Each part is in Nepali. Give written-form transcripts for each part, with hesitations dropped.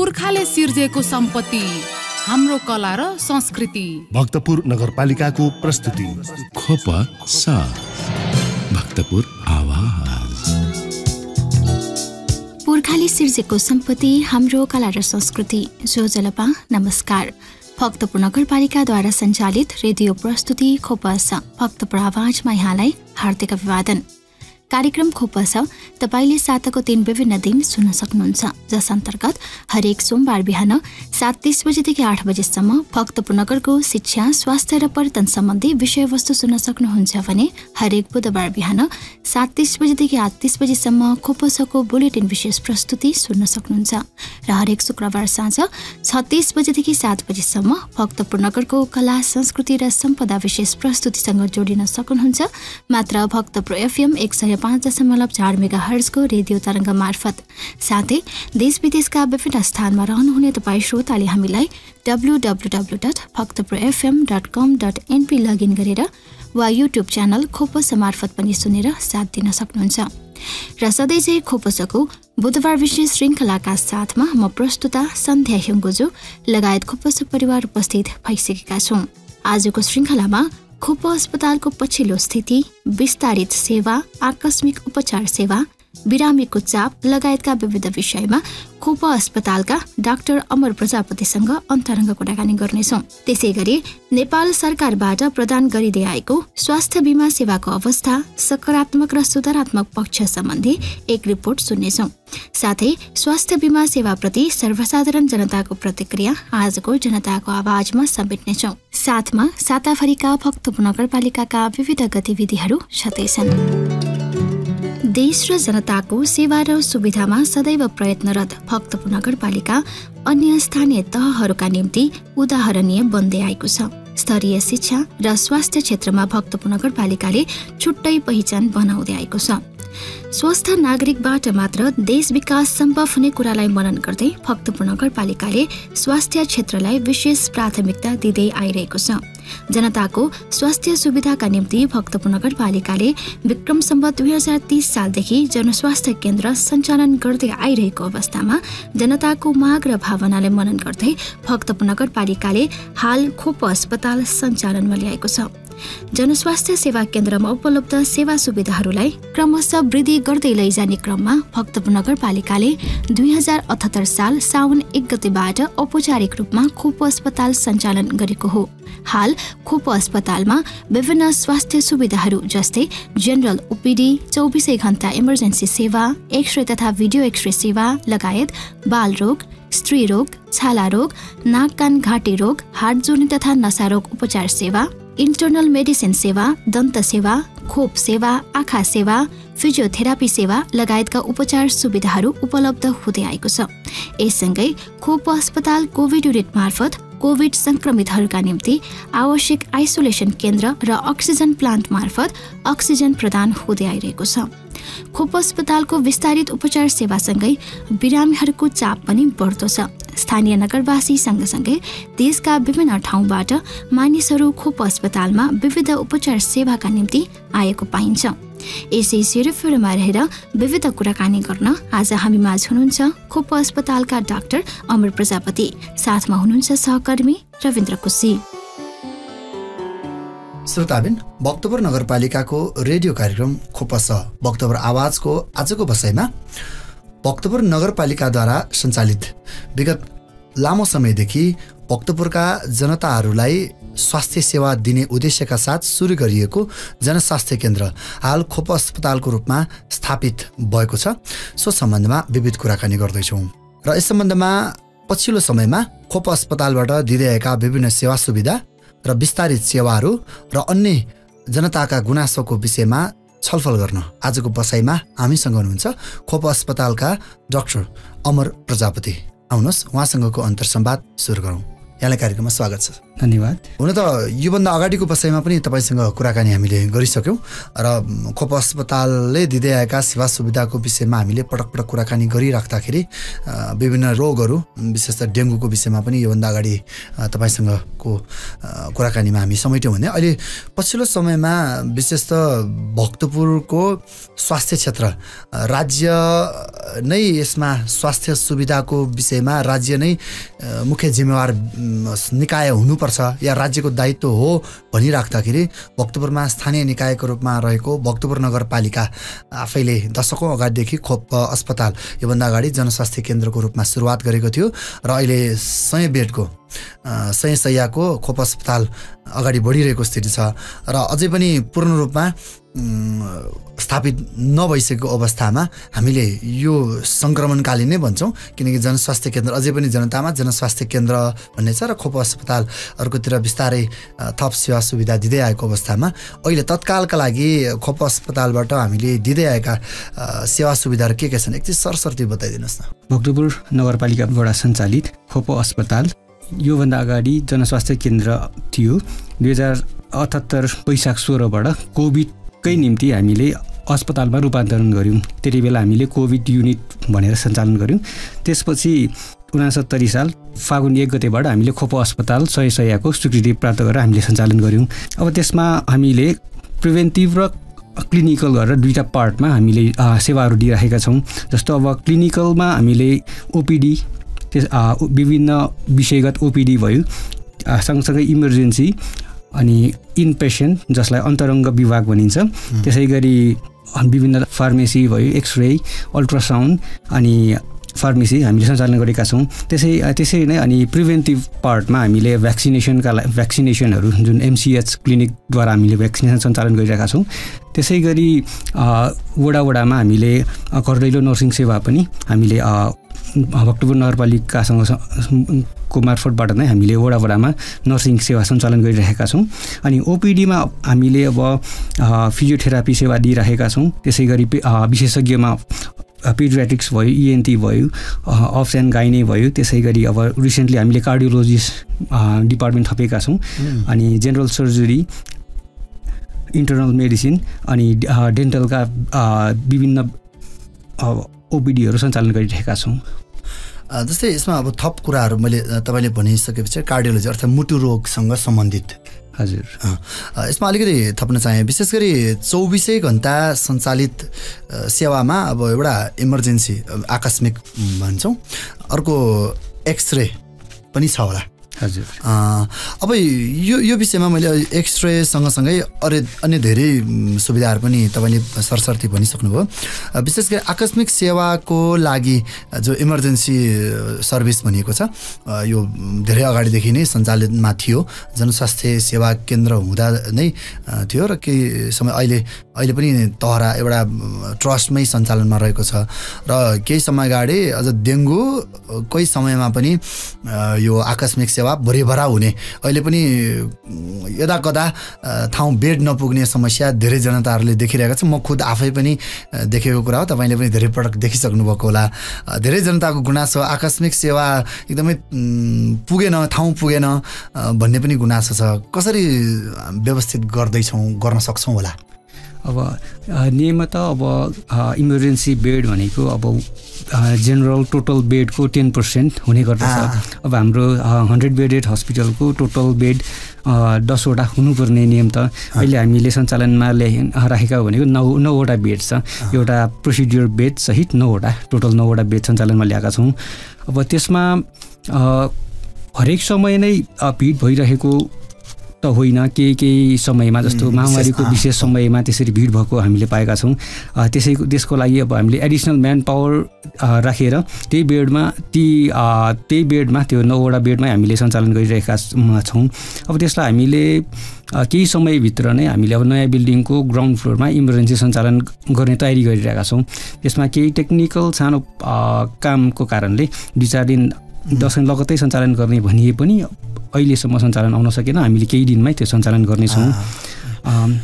पुर्खाले सिर्जेको सम्पत्ति हाम्रो कला र संस्कृति। भक्तपुर नगरपालिकाको प्रस्तुति खोपसा भक्तपुर आवाज। पुर्खाले सिर्जेको सम्पत्ति हाम्रो कला र संस्कृति। जोजलपा नमस्कार। भक्तपुर नगरपालिकाद्वारा सञ्चालित रेडियो प्रस्तुति खोपसा भक्तपुर आवाजमा यहाँलाई हार्दिक अभिवादन। कार्यक्रम खोपसा तपाईले साताको 3 विभिन्न दिन सुन्न सक्नुहुन्छ, जस अन्तर्गत हरेक सोमबार बिहान 7:30 बजेदेखि 8 बजेसम्म भक्तपुर नगरको शिक्षा, स्वास्थ्य र पर्यटन सम्बन्धी विषयवस्तु सुन्न सक्नुहुन्छ भने हरेक बुधबार बिहान 7:30 बजेदेखि 8:30 बजेसम्म खोपसाको बुलेटिन विशेष प्रस्तुति सुन्न सक्नुहुन्छ र हरेक शुक्रबार साँझ 6:30 बजेदेखि 7 बजेसम्म भक्तपुर नगरको कला, संस्कृति र सम्पदा विशेष प्रस्तुतिसँग जोडिन सक्नुहुन्छ मात्र भक्तपुर एफएम 105.4 मेगाहर्जको रेडियो तरङ्ग मार्फत। साथै देश विदेशका विभिन्न स्थानमा रहनुहुने तपाईँ श्रोताले हामीलाई www.bhaktapurfm.com.np लगइन गरेर वा युट्युब च्यानल खोपसा मार्फत पनि सुनेर साथ दिन सक्नुहुन्छ। र सधैँझै खोपसाको बुधबार विशेष श्रृङ्खलाका साथमा म प्रस्तुता सन्ध्या हिङ्गोजु लगायत खोपसा परिवार उपस्थित भइसकेका छौँ। आजको श्रृङ्खलामा खोप अस्पतालको पछिल्लो स्थिति, विस्तारित सेवा, आकस्मिक उपचार सेवा, बिरामीको चाप लगायतका विविध विषयमा खोप अस्पतालका डाक्टर अमर प्रजापतिसँग अन्तरङ्ग कुराकानी गर्नेछौँ। त्यसैगरी नेपाल सरकारबाट प्रदान गरिँदै आएको स्वास्थ्य बीमा सेवाको अवस्था, सकारात्मक र सुधारात्मक पक्ष सम्बन्धी एक रिपोर्ट सुन्नेछौँ। साथै स्वास्थ्य बीमा सेवाप्रति सर्वसाधारण जनताको प्रतिक्रिया आजको जनताको आवाजमा समेट्नेछौँ। साथमा साताभरिका भक्तपुर नगरपालिकाका विविध गतिविधिहरू छँदैछन्। देश र जनताको सेवा र सुविधामा सदैव प्रयत्नरत भक्तपुर नगरपालिका अन्य स्थानीय तहहरूका निम्ति उदाहरणीय बन्दै आएको छ। स्तरीय शिक्षा र स्वास्थ्य क्षेत्रमा भक्तपुर नगरपालिकाले छुट्टै पहिचान बनाउँदै आएको छ। स्वस्थ नागरिकबाट मात्र देश विकास सम्भव हुने कुरालाई मनन गर्दै भक्तपुर नगरपालिकाले स्वास्थ्य क्षेत्रलाई विशेष प्राथमिकता दिँदै आइरहेको छ। जनताको स्वास्थ्य सुविधाका निम्ति भक्तपुर नगरपालिकाले विक्रम सम्वत 2030 सालदेखि जनस्वास्थ्य केन्द्र सञ्चालन गर्दै आइरहेको अवस्थामा जनताको माग र भावनालाई मनन गर्दै भक्तपुर नगरपालिकाले हाल खोप अस्पताल सञ्चालनमा ल्याएको छ। जनस्वास्थ्य सेवा केन्द्रमा उपलब्ध सेवा सुविधाहरूलाई क्रमशः वृद्धि गर्दै लैजाने क्रममा भक्तपुर नगरपालिकाले 2078 साल साउन 1 गतेबाट औपचारिक रूपमा खोप अस्पताल सञ्चालन गरेको हो। हाल खोप अस्पतालमा विभिन्न स्वास्थ्य सुविधाहरू जस्तै जनरल ओपीडी, 24 घण्टा इमर्जेन्सी सेवा, एक्सरे तथा भिडियो एक्सरे सेवा लगायत बाल रोग, स्त्री रोग, छाला रोग, नाक कान घाँटी रोग, हार्ट जोर्नी तथा नसा रोग उपचार सेवा, इन्टर्नल मेडिसिन सेवा, दन्त सेवा, खोप सेवा, आँखा सेवा, फिजियोथेरापी सेवा लगायतका उपचार सुविधाहरू उपलब्ध हुँदै आएको छ। यससँगै खोप अस्पताल कोभिड युनिट मार्फत कोभिड संक्रमितहरूका निम्ति आवश्यक आइसोलेसन केन्द्र र अक्सिजन प्लान्ट मार्फत अक्सिजन प्रदान हुँदै आइरहेको छ। खोप अस्पतालको विस्तारित उपचार सेवासँगै बिरामीहरूको चाप पनि बढ्दो छ। स्थानीय नगरवासी सँगसँगै देशका विभिन्न ठाउँबाट मानिसहरू खोप अस्पतालमा विविध उपचार सेवाका निम्ति आएको पाइन्छ। यसै सेरोफेरोमा रहेर विविध कुराकानी गर्न आज हामी माझ हुनुहुन्छ खोप अस्पतालका डाक्टर अमर प्रजापति, साथमा हुनुहुन्छ सहकर्मी रविन्द्र कुसी। श्रोताबिन, भक्तपुर नगरपालिकाको रेडियो कार्यक्रम खोपसा भक्तपुर आवाजको आजको बसाइमा भक्तपुर नगरपालिकाद्वारा सञ्चालित विगत लामो समयदेखि भक्तपुरका जनताहरूलाई स्वास्थ्य सेवा दिने उद्देश्यका साथ सुरु गरिएको जनस्वास्थ्य केन्द्र हाल खोप अस्पतालको रूपमा स्थापित भएको छ। सो सम्बन्धमा विविध कुराकानी गर्दैछौँ र यस सम्बन्धमा पछिल्लो समयमा खोप अस्पतालबाट दिँदै आएका विभिन्न सेवा सुविधा र विस्तारित सेवाहरू र अन्य जनताका गुनासोको विषयमा छलफल गर्न आजको बसाइमा हामीसँग हुनुहुन्छ खोप अस्पतालका डाक्टर अमर प्रजापति। आउनुहोस् उहाँसँगको अन्तर्संवाद सुरु गरौँ। यहाँलाई कार्यक्रममा स्वागत छ। धन्यवाद। हुन त योभन्दा अगाडिको बसाइमा पनि तपाईँसँग कुराकानी हामीले गरिसक्यौँ र खोप अस्पतालले दिँदै आएका सेवा सुविधाको विषयमा हामीले पटक पटक कुराकानी गरिराख्दाखेरि विभिन्न रोगहरू विशेष त डेङ्गुको विषयमा पनि योभन्दा अगाडि तपाईँसँगको कुराकानीमा हामी समेट्यौँ भने अहिले पछिल्लो समयमा विशेष त भक्तपुरको स्वास्थ्य क्षेत्र राज्य नै यसमा स्वास्थ्य सुविधाको विषयमा राज्य नै मुख्य जिम्मेवार निकाय हुनुपर्छ या राज्यको दायित्व हो भनिराख्दाखेरि भक्तपुरमा स्थानीय निकायको रूपमा रहेको भक्तपुर नगरपालिका आफैले दशकौँ अगाडिदेखि खोप अस्पताल योभन्दा अगाडि जनस्वास्थ्य केन्द्रको रूपमा सुरुवात गरेको थियो र अहिले 100 बेडको 100 शैय्याको खोप अस्पताल अगाडि बढिरहेको स्थिति छ र अझै पनि पूर्ण रूपमा स्थापित नभइसकेको अवस्थामा हामीले यो सङ्क्रमणकालीन नै भन्छौँ किनकि जनस्वास्थ्य केन्द्र अझै पनि जनतामा जनस्वास्थ्य केन्द्र भन्ने छ र खोप अस्पताल अर्कोतिर बिस्तारै थप सेवा सुविधा दिँदै आएको अवस्थामा अहिले तत्कालका लागि खोप अस्पतालबाट हामीले दिँदै आएका सेवा सुविधाहरू के छन् एकचोटि सरसर्ती बताइदिनुहोस् न। भक्तपुर नगरपालिकाबाट सञ्चालित खोप अस्पताल योभन्दा अगाडि जनस्वास्थ्य केन्द्र थियो। 2078 वैशाख 16बाट कोभिडकै निम्ति हामीले अस्पतालमा रूपान्तरण गऱ्यौँ। त्यति बेला हामीले कोभिड युनिट भनेर सञ्चालन गऱ्यौँ। त्यसपछि 69 साल फागुन 1 गतेबाट हामीले खोप अस्पताल 100 शैय्याको स्वीकृति प्राप्त गरेर हामीले सञ्चालन गऱ्यौँ। अब त्यसमा हामीले प्रिभेन्टिभ र क्लिनिकल गरेर दुईटा पार्टमा हामीले सेवाहरू दिइरहेका छौँ। जस्तो अब क्लिनिकलमा हामीले ओपिडी विभिन्न विषयगत ओपिडी भयो, सँगसँगै इमर्जेन्सी अनि इनपेसेन्ट जसलाई अन्तरङ्ग विभाग भनिन्छ, त्यसै गरी विभिन्न फार्मेसी भयो, एक्सरे, अल्ट्रासाउन्ड अनि फार्मेसी हामीले सञ्चालन गरेका छौँ। त्यसै नै अनि प्रिभेन्टिभ पार्टमा हामीले भ्याक्सिनेसनहरू जुन MCH क्लिनिकद्वारा हामीले भ्याक्सिनेसन सञ्चालन गरिरहेका छौँ। त्यसै गरी वडामा हामीले घरदैलो नर्सिङ सेवा पनि हामीले भक्तपुर नगरपालिकासँग को मार्फतबाट नै हामीले वडामा नर्सिङ सेवा सञ्चालन गरिरहेका छौँ। अनि ओपिडीमा हामीले अब फिजियोथेरापी सेवा दिइरहेका छौँ। त्यसै गरी विशेषज्ञमा पेडियाट्रिक्स भयो, ENT भयो, अफ्स एन्ड गाइने भयो। त्यसै गरी अब रिसेन्टली हामीले कार्डियोलोजिस्ट डिपार्टमेन्ट थपेका छौँ। अनि जेनरल सर्जरी, इन्टर्नल मेडिसिन अनि डेन्टलका विभिन्न ओपिडीहरू सञ्चालन गरिरहेका छौँ। जस्तै यसमा अब थप कुराहरू मैले तपाईँले भनिसकेपछि कार्डियोलोजी अर्थात् मुटु रोगसँग सम्बन्धित। हजुर, यसमा अलिकति थप्न चाहे विशेष गरी 24 घण्टा सञ्चालित सेवामा अब एउटा इमर्जेन्सी आकस्मिक भन्छौँ, अर्को एक्सरे पनि छ होला। हजुर, अब यो विषयमा मैले एक्सरे सँगसँगै अन्य धेरै सुविधाहरू पनि तपाईँले सरसर्ती भनिसक्नुभयो। विशेष गरी आकस्मिक सेवाको लागि जो इमर्जेन्सी सर्भिस भनिएको छ यो धेरै अगाडिदेखि नै सञ्चालनमा थियो। जनस्वास्थ्य सेवा केन्द्र हुँदा नै थियो र केही समय अहिले पनि तहरा एउटा ट्रस्टमै सञ्चालनमा रहेको छ र केही समय अगाडि अझ डेङ्गुकै समयमा पनि यो आकस्मिक सेवा भरिभरा हुने, अहिले पनि यदाकदा ठाउँ बेड नपुग्ने समस्या धेरै जनताहरूले देखिरहेका छन्। म खुद आफै पनि देखेको कुरा हो, तपाईँले पनि धेरै पटक देखिसक्नु भएको होला। धेरै जनताको गुनासो आकस्मिक सेवा एकदमै ठाउँ पुगेन भन्ने पनि गुनासो छ। कसरी व्यवस्थित गर्न सक्छौँ होला? अब नियमत अब इमर्जेन्सी बेड भनेको अब जेनरल टोटल बेडको 10% हुने गर्दछ। अब हाम्रो 100 बेडेड हस्पिटलको टोटल बेड 10 वटा हुनुपर्ने नियम त अहिले हामीले सञ्चालनमा राखेका भनेको 9 वटा बेड छ। एउटा प्रोसिड्युर बेड सहित 9 वटा टोटल 9 वटा बेड सञ्चालनमा ल्याएका छौँ। अब त्यसमा हरेक समय नै भिड भइरहेको त होइन, केही समयमा जस्तो महामारीको विशेष समयमा त्यसरी भिड भएको हामीले पाएका छौँ। त्यसको लागि अब हामीले एडिसनल म्यान पावर राखेर त्यही बेडमा त्यो 9 वटा बेडमै हामीले सञ्चालन गरिरहेका छौँ। अब त्यसलाई हामीले केही समयभित्र नै हामीले अब नयाँ बिल्डिङको ग्राउन्ड फ्लोरमा इमर्जेन्सी सञ्चालन गर्ने तयारी गरिरहेका छौँ। त्यसमा केही टेक्निकल सानो कामको कारणले 2-4 दिन 10 दिन लगत्तै सञ्चालन गर्ने भनिए पनि अहिलेसम्म सञ्चालन आउन सकेन। हामीले केही दिनमै त्यो सञ्चालन गर्नेछौँ।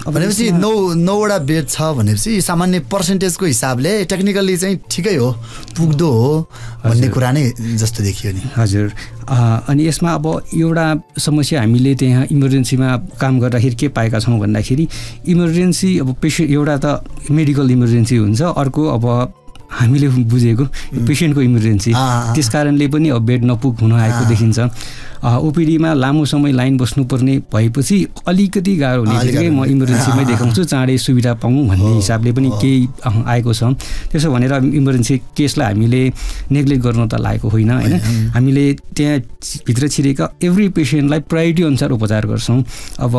भनेपछि 9 वटा बेड छ भनेपछि सामान्य पर्सेन्टेजको हिसाबले टेक्निकल्ली चाहिँ ठिकै हो, पुग्दो हो भन्ने कुरा नै जस्तो देखियो नि। हजुर, अनि यसमा अब एउटा समस्या हामीले त्यहाँ इमर्जेन्सीमा काम गर्दाखेरि के पाएका छौँ भन्दाखेरि इमर्जेन्सी अब पेसेन्ट एउटा त मेडिकल इमर्जेन्सी हुन्छ, अर्को अब हामीले बुझेको पेसेन्टको इमर्जेन्सी, त्यस कारणले पनि अब बेड नपुग हुन आएको देखिन्छ। ओपिडीमा लामो समय लाइन बस्नुपर्ने भएपछि अलिकति गाह्रो हुने बित्तिकै म इमर्जेन्सीमै देखाउँछु, चाँडै सुविधा पाऊँ भन्ने हिसाबले पनि केही आएको छ। त्यसो भनेर इमर्जेन्सी केसलाई हामीले नेग्लेक्ट गर्न त लागेको होइन होइन। हामीले त्यहाँ भित्र छिरेका एभ्री पेसेन्टलाई प्रायोरिटी अनुसार उपचार गर्छौँ। अब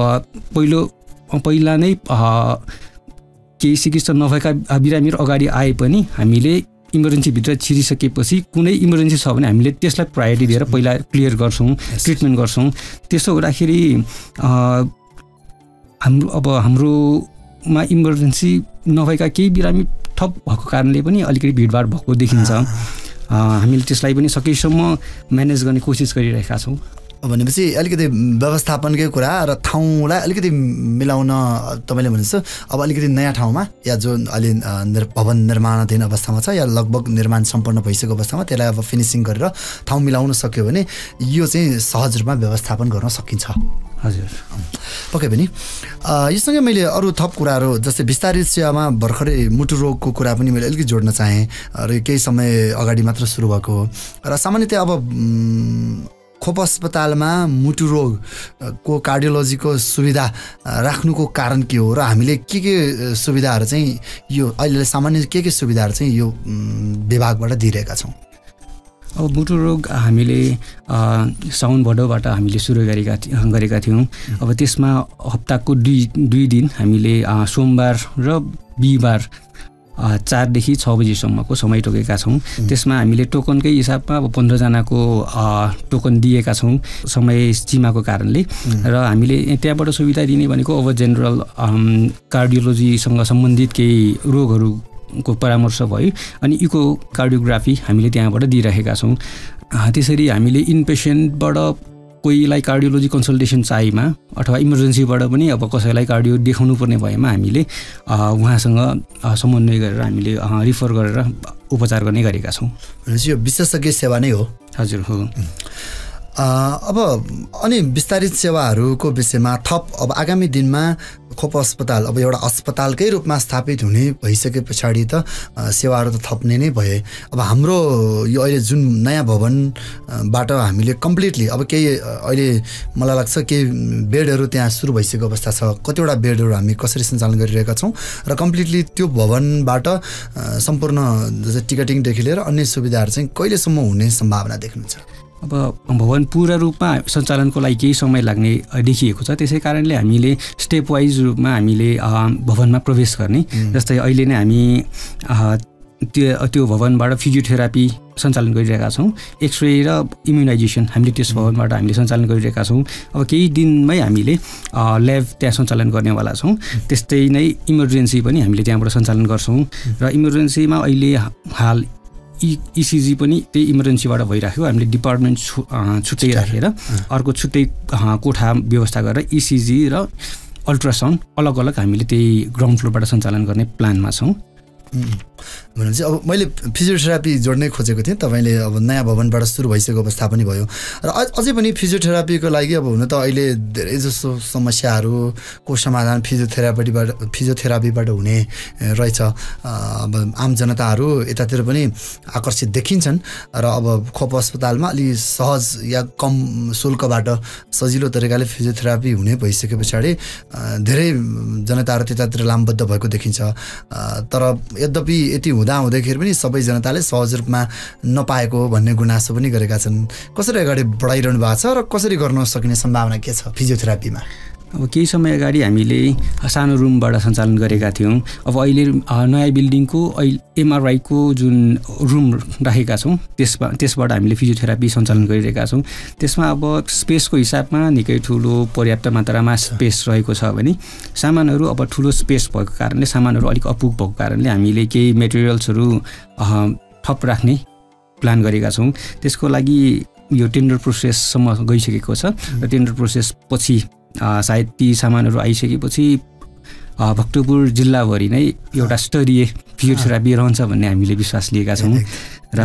पहिला नै केही चिकित्सा नभएका बिरामीहरू अगाडि आए पनि हामीले इमर्जेन्सीभित्र छिरिसकेपछि कुनै इमर्जेन्सी छ भने हामीले त्यसलाई प्रायोरिटी दिएर पहिला क्लियर गर्छौँ, ट्रिटमेन्ट गर्छौँ। त्यसो हुँदाखेरि हाम्रोमा इमर्जेन्सी नभएका केही बिरामी ठप भएको कारणले पनि अलिकति भिडभाड भएको देखिन्छ। हामीले त्यसलाई पनि सकेसम्म म्यानेज गर्ने कोसिस गरिरहेका छौँ। भनेपछि अलिकति व्यवस्थापनकै कुरा र ठाउँलाई अलिकति मिलाउन तपाईँले भन्नुहुन्छ। अब अलिकति नयाँ ठाउँमा या जो अलि भवन निर्माणाधीन अवस्थामा छ या लगभग निर्माण सम्पन्न भइसकेको अवस्थामा त्यसलाई अब फिनिसिङ गरेर ठाउँ मिलाउन सक्यो भने यो चाहिँ सहज रूपमा व्यवस्थापन गर्न सकिन्छ। हजुर, पक्कै पनि। योसँगै मैले अरू थप कुराहरू जस्तै विस्तारित सेवामा भर्खरै मुटु रोगको कुरा पनि मैले अलिकति जोड्न चाहेँ र केही समय अगाडि मात्र सुरु भएको हो र सामान्यतया अब खोप अस्पतालमा मुटु रोगको कार्डियोलोजीको सुविधा राख्नुको कारण के हो र हामीले के सुविधाहरू चाहिँ यो अहिले सामान्य के सुविधाहरू चाहिँ यो विभागबाट दिइरहेका छौँ? अब मुटु रोग हामीले साउन भदौबाट हामीले सुरु गरेका थियौँ। अब त्यसमा हप्ताको दुई दिन हामीले सोमबार र बिहिबार 4 देखि 6 बजीसम्मको समय तोकेका छौँ। त्यसमा हामीले टोकनकै हिसाबमा अब 15 जनाको टोकन दिएका छौँ समय सीमाको कारणले। र हामीले त्यहाँबाट सुविधा दिने भनेको अब जेनरल कार्डियोलोजीसँग सम्बन्धित केही रोगहरूको परामर्श भयो अनि इको कार्डियोग्राफी हामीले त्यहाँबाट दिइरहेका छौँ। त्यसरी हामीले इनपेसेन्टबाट कोहीलाई कार्डियोलोजी कन्सल्टेसन चाहिएमा अथवा इमर्जेन्सीबाट पनि अब कसैलाई कार्डियो देखाउनु पर्ने भएमा हामीले उहाँसँग समन्वय गरेर हामीले रिफर गरेर उपचार गर्ने गरेका छौँ। भनेपछि यो विशेषज्ञ सेवा नै हो। हजुर हो। अब अनि विस्तारित सेवाहरूको विषयमा थप अब आगामी दिनमा खोप अस्पताल अब एउटा अस्पतालकै रूपमा स्थापित हुने भइसके पछाडि त सेवाहरू त थप्ने नै भए। अब हाम्रो यो अहिले जुन नयाँ भवनबाट हामीले कम्प्लिटली अब केही अहिले मलाई लाग्छ केही बेडहरू त्यहाँ सुरु भइसकेको अवस्था छ। कतिवटा बेडहरू हामी कसरी सञ्चालन गरिरहेका छौँ र कम्प्लिटली त्यो भवनबाट सम्पूर्ण जस्तै टिकटिङदेखि लिएर अन्य सुविधाहरू चाहिँ कहिलेसम्म हुने सम्भावना देख्नुहुन्छ? अब भवन पूर्ण रूपमा सञ्चालनको लागि केही समय लाग्ने देखिएको छ। त्यसै कारणले हामीले स्टेप वाइज रूपमा हामीले भवनमा प्रवेश गर्ने। जस्तै अहिले नै हामी त्यो भवनबाट फिजियोथेरापी सञ्चालन गरिरहेका छौँ। एक्सरे र इम्युनाइजेसन हामीले त्यस भवनबाट हामीले सञ्चालन गरिरहेका छौँ। अब केही दिनमै हामीले ल्याब त्यहाँ सञ्चालन गर्नेवाला छौँ। त्यस्तै नै इमर्जेन्सी पनि हामीले त्यहाँबाट सञ्चालन गर्छौँ। र इमर्जेन्सीमा अहिले हाल इसिजी पनि त्यही इमर्जेन्सीबाट भइराख्यो। हामीले डिपार्टमेन्ट छुट्टै राखेर अर्को छुट्टै कोठा व्यवस्था गरेर इसिजी र अल्ट्रासाउन्ड अलग अलग हामीले त्यही ग्राउन्ड फ्लोरबाट सञ्चालन गर्ने प्लानमा छौँ। भनेपछि अब मैले फिजियोथेरापी जोड्नै खोजेको थिएँ। तपाईँले अब नयाँ भवनबाट सुरु भइसकेको अवस्था पनि भयो र अझै पनि फिजियोथेरापीको लागि अब हुन त अहिले धेरै जसो समस्याहरूको समाधान फिजियोथेरापीबाट हुने रहेछ। अब आम जनताहरू यतातिर पनि आकर्षित देखिन्छन् र अब खोप अस्पतालमा अलि सहज या कम शुल्कबाट सजिलो तरिकाले फिजियोथेरापी हुने भइसके पछाडि धेरै जनताहरू त्यतातिर लामबद्ध भएको देखिन्छ। तर यद्यपि यति हुँदाखेरि पनि सबै जनताले सहज रूपमा नपाएको भन्ने गुनासो पनि गरेका छन्। कसरी अगाडि बढाइरहनु भएको छ र कसरी गर्न सकिने सम्भावना के छ फिजियोथेरापीमा? अब केही समय अगाडि हामीले सानो रुमबाट सञ्चालन गरेका थियौँ। अब अहिले नयाँ बिल्डिङको एमआरआईको जुन रुम राखेका छौँ त्यसबाट हामीले फिजियोथेरापी सञ्चालन गरिरहेका छौँ। त्यसमा अब स्पेसको हिसाबमा निकै ठुलो पर्याप्त मात्रामा स्पेस रहेको छ भने सामानहरू अब ठुलो स्पेस भएको कारणले सामानहरू अलिक अपुग भएको कारणले हामीले केही मेटेरियल्सहरू थप राख्ने प्लान गरेका छौँ। त्यसको लागि यो टेन्डर प्रोसेससम्म गइसकेको छ र टेन्डर प्रोसेस पछि सायद ती सामानहरू आइसकेपछि भक्तपुर जिल्लाभरि नै एउटा स्तरीय फिजियोथेरापी रहन्छ भन्ने हामीले विश्वास लिएका छौँ। र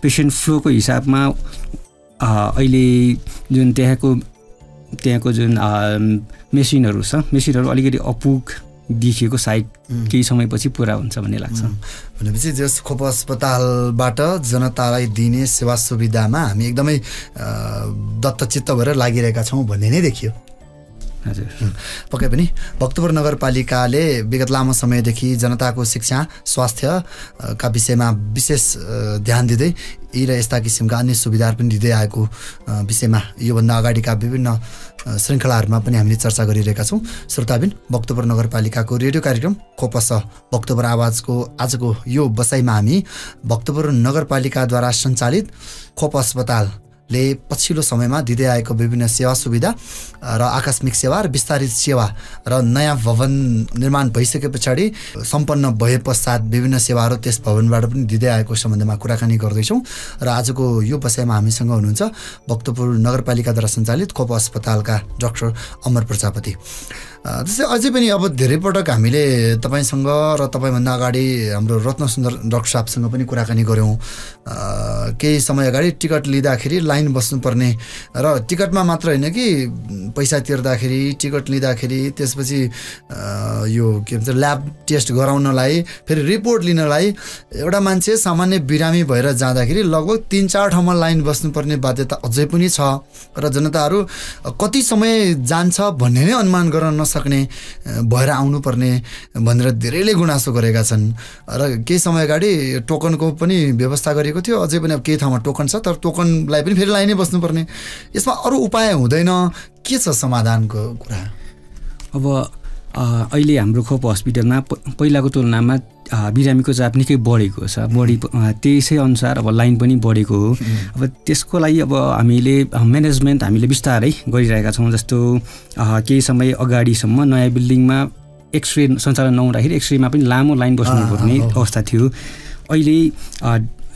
पेसेन्ट फ्लोको हिसाबमा अहिले जुन त्यहाँको जुन मेसिनहरू छ मेसिनहरू अलिकति अपुग देखिएको सायद केही समयपछि पुरा हुन्छ भन्ने लाग्छ। भनेपछि जस खोप अस्पतालबाट जनतालाई दिने सेवा सुविधामा हामी एकदमै दत्तचित्त भएर लागिरहेका छौँ भन्ने नै देखियो। हजुर, पक्कै पनि भक्तपुर नगरपालिकाले विगत लामो समयदेखि जनताको शिक्षा स्वास्थ्यका विषयमा विशेष ध्यान दिँदै यी र यस्ता किसिमका अन्य सुविधाहरू पनि दिँदै आएको विषयमा योभन्दा अगाडिका विभिन्न श्रृङ्खलाहरूमा पनि हामीले चर्चा गरिरहेका छौँ। श्रोताबिन, भक्तपुर नगरपालिकाको रेडियो कार्यक्रम खोपस भक्तपुर आवाजको आजको यो बसाइमा हामी भक्तपुर नगरपालिकाद्वारा सञ्चालित खोप अस्पतालले पछिल्लो समयमा दिँदै आएको विभिन्न सेवा सुविधा र आकस्मिक सेवा र विस्तारित सेवा र नयाँ भवन निर्माण भइसके पछाडि सम्पन्न भए पश्चात विभिन्न सेवाहरू त्यस भवनबाट पनि दिँदै आएको सम्बन्धमा कुराकानी गर्दैछौँ। र आजको यो बसाइमा हामीसँग हुनुहुन्छ भक्तपुर नगरपालिकाद्वारा सञ्चालित खोप अस्पतालका डाक्टर अमर प्रजापति। त्यसै अझै पनि अब धेरै पटक हामीले तपाईँसँग र तपाईँभन्दा अगाडि हाम्रो रत्नसुन्दर डाक्टर साहबसँग पनि कुराकानी गऱ्यौँ। केही समय अगाडि टिकट लिँदाखेरि लाइन बस्नुपर्ने र टिकटमा मात्र होइन कि पैसा तिर्दाखेरि टिकट लिँदाखेरि त्यसपछि यो के भन्छ ल्याब टेस्ट गराउनलाई फेरि रिपोर्ट लिनलाई एउटा मान्छे सामान्य बिरामी भएर जाँदाखेरि लगभग 3-4 ठाउँमा लाइन बस्नुपर्ने बाध्यता अझै पनि छ र जनताहरू कति समय जान्छ भन्ने नै अनुमान गर्न नसक्ने भएर आउनुपर्ने भनेर धेरैले गुनासो गरेका छन्। र केही समय अगाडि टोकनको पनि व्यवस्था गरिएको थियो, अझै पनि अब केही ठाउँमा टोकन छ तर टोकनलाई पनि फेरि लाइनै बस्नुपर्ने। यसमा अरू उपाय हुँदैन, के छ समाधानको कुरा? अब अहिले हाम्रो खोप हस्पिटलमा पहिलाको तुलनामा बिरामीको चाप निकै बढेको छ, त्यसै अनुसार अब लाइन पनि बढेको हो। अब त्यसको लागि अब हामीले म्यानेजमेन्ट हामीले बिस्तारै गरिरहेका छौँ। जस्तो केही समय अगाडिसम्म नयाँ बिल्डिङमा एक्सरे सञ्चालन नहुँदाखेरि एक्सरेमा पनि लामो लाइन बस्नुपर्ने अवस्था थियो। अहिले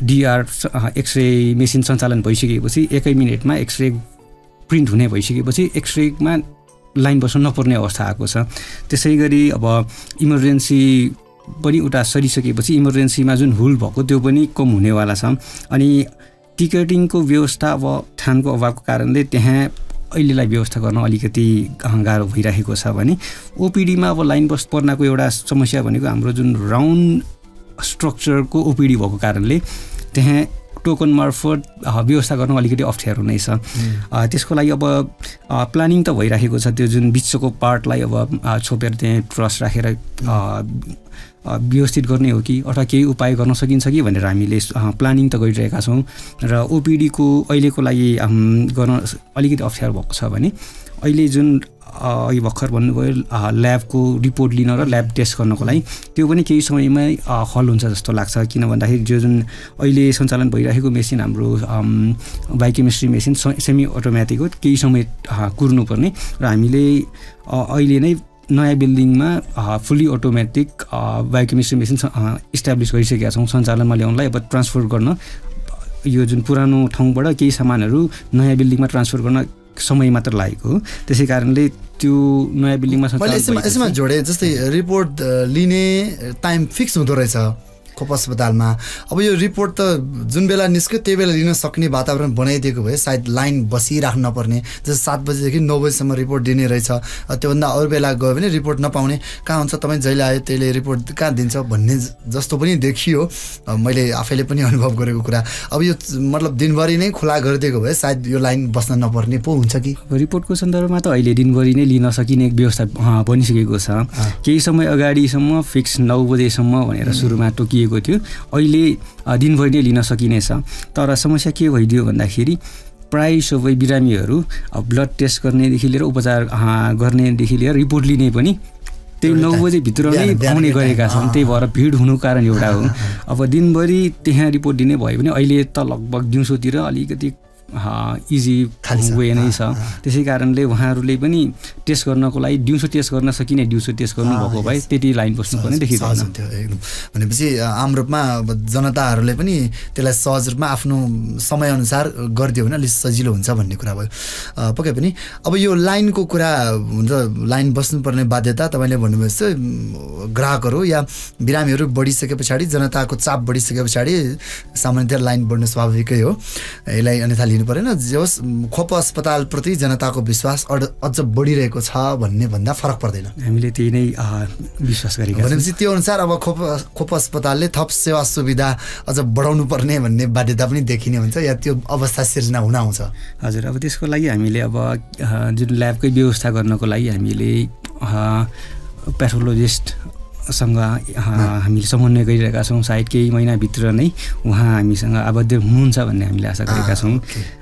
डिआर एक्सरे मेसिन सञ्चालन भइसकेपछि 1 मिनटमा एक्सरे प्रिन्ट हुने भइसकेपछि एक्सरेमा लाइन बस्नु नपर्ने अवस्था आएको छ। त्यसै गरी अब इमर्जेन्सी पनि उता सरिसकेपछि इमर्जेन्सीमा जुन हुल भएको त्यो पनि कम हुनेवाला छ। अनि टिकटिङको व्यवस्था अब ठाउँको अभावको कारणले त्यहाँ अहिलेलाई व्यवस्था गर्न अलिकति गाह्रो भइरहेको छ भने ओपिडीमा अब लाइन बस पर्नको एउटा समस्या भनेको हाम्रो जुन राउन्ड स्ट्रक्चरको ओपिडी भएको कारणले त्यहाँ टोकन मार्फत व्यवस्था गर्न अलिकति अप्ठ्यारो नै छ। त्यसको लागि अब प्लानिङ त भइरहेको छ, त्यो जुन बिचको पार्टलाई अब छोपेर त्यहाँ ट्रस राखेर व्यवस्थित गर्ने हो कि अथवा केही उपाय गर्न सकिन्छ कि भनेर हामीले प्लानिङ त गरिरहेका छौँ। र ओपिडीको अहिलेको लागि गर्न अलिकति अप्ठ्यारो भएको छ भने अहिले जुन यो भर्खर भन्नुभयो ल्याबको रिपोर्ट लिन र ल्याब टेस्ट गर्नको लागि त्यो पनि केही समयमै हल हुन्छ जस्तो लाग्छ। किन भन्दाखेरि जो जुन अहिले सञ्चालन भइरहेको मेसिन हाम्रो बायोकेमिस्ट्री मेसिन सेमी अटोमेटिक हो, केही समय कुर्नुपर्ने र हामीले अहिले नै नयाँ बिल्डिङमा fully automatic biochemistry machine establish गरिसकेका छौँ। सञ्चालनमा ल्याउनलाई अब ट्रान्सफर गर्न यो जुन पुरानो ठाउँबाट केही सामानहरू नयाँ बिल्डिङमा ट्रान्सफर गर्न समय मात्र लागेको हो। त्यसै कारणले त्यो नयाँ बिल्डिङमा यसमा जोडे जस्तै रिपोर्ट लिने टाइम फिक्स हुँदो रहेछ खोप अस्पतालमा। अब यो रिपोर्ट त जुन बेला निस्क्यो त्यही बेला लिन सक्ने वातावरण बनाइदिएको भए सायद लाइन बसिराख्नु नपर्ने। जस्तै 7 बजीदेखि 9 बजीसम्म रिपोर्ट दिने रहेछ, त्योभन्दा अरू बेला गयो भने रिपोर्ट नपाउने, कहाँ हुन्छ तपाईँ जहिले आयो त्यहिले रिपोर्ट कहाँ दिन्छ भन्ने जस्तो पनि देखियो। मैले आफैले पनि अनुभव गरेको कुरा। अब यो मतलब दिनभरि नै खुला गरिदिएको भए सायद यो लाइन बस्न नपर्ने पो हुन्छ कि? रिपोर्टको सन्दर्भमा त अहिले दिनभरि नै लिन सकिने व्यवस्था बनिसकेको छ। केही समय अगाडिसम्म फिक्स 9 बजेसम्म भनेर सुरुमा तोकिएको थियो, अहिले दिनभरि नै लिन सकिनेछ। तर समस्या के भइदियो भन्दाखेरि प्राय सबै बिरामीहरू ब्लड टेस्ट गर्नेदेखि लिएर उपचार गर्नेदेखि लिएर रिपोर्ट लिने पनि त्यही 9 बजेभित्र नै आउने गरेका छन्। त्यही भएर भिड हुनुको कारण एउटा हो। अब दिनभरि त्यहाँ रिपोर्ट दिने भयो भने अहिले त लगभग दिउँसोतिर अलिकति इजी वे नै छ। त्यसै कारणले उहाँहरूले पनि टेस्ट गर्नको लागि दिउँसो टेस्ट गर्न सकिने दिउँसो टेस्ट गर्नुभएको भए त्यति लाइन बस्नुपर्ने देखिँदैन। एकदम भनेपछि आम रूपमा जनताहरूले पनि त्यसलाई सहज रूपमा आफ्नो समयअनुसार गरिदियो भने अलिक सजिलो हुन्छ भन्ने कुरा भयो। पक्कै पनि अब यो लाइनको कुरा हुन्छ, लाइन बस्नुपर्ने बाध्यता तपाईँले भन्नुभयो जस्तो ग्राहकहरू या बिरामीहरू बढिसके पछाडि जनताको चाप बढिसके पछाडि सामान्यतया लाइन बढ्नु स्वाभाविकै हो। यसलाई अन्यथा लिनु भन्नु परेन, जे होस् खोप अस्पतालप्रति जनताको विश्वास अझ बढिरहेको छ भन्ने भन्दा फरक पर्दैन। हामीले त्यही नै विश्वास गरेका छौँ। भनेपछि त्यो अनुसार अब खोप अस्पतालले थप सेवा सुविधा अझ बढाउनु पर्ने भन्ने बाध्यता पनि देखिने हुन्छ या त्यो अवस्था सिर्जना हुन आउँछ? हजुर, अब त्यसको लागि हामीले अब जुन ल्याबकै व्यवस्था गर्नको लागि हामीले प्याथोलोजिस्टसँग हामीले समन्वय गरिरहेका छौँ। सायद केही महिनाभित्र नै उहाँ हामीसँग आबद्ध हुनुहुन्छ भन्ने हामीले आशा गरेका छौँ।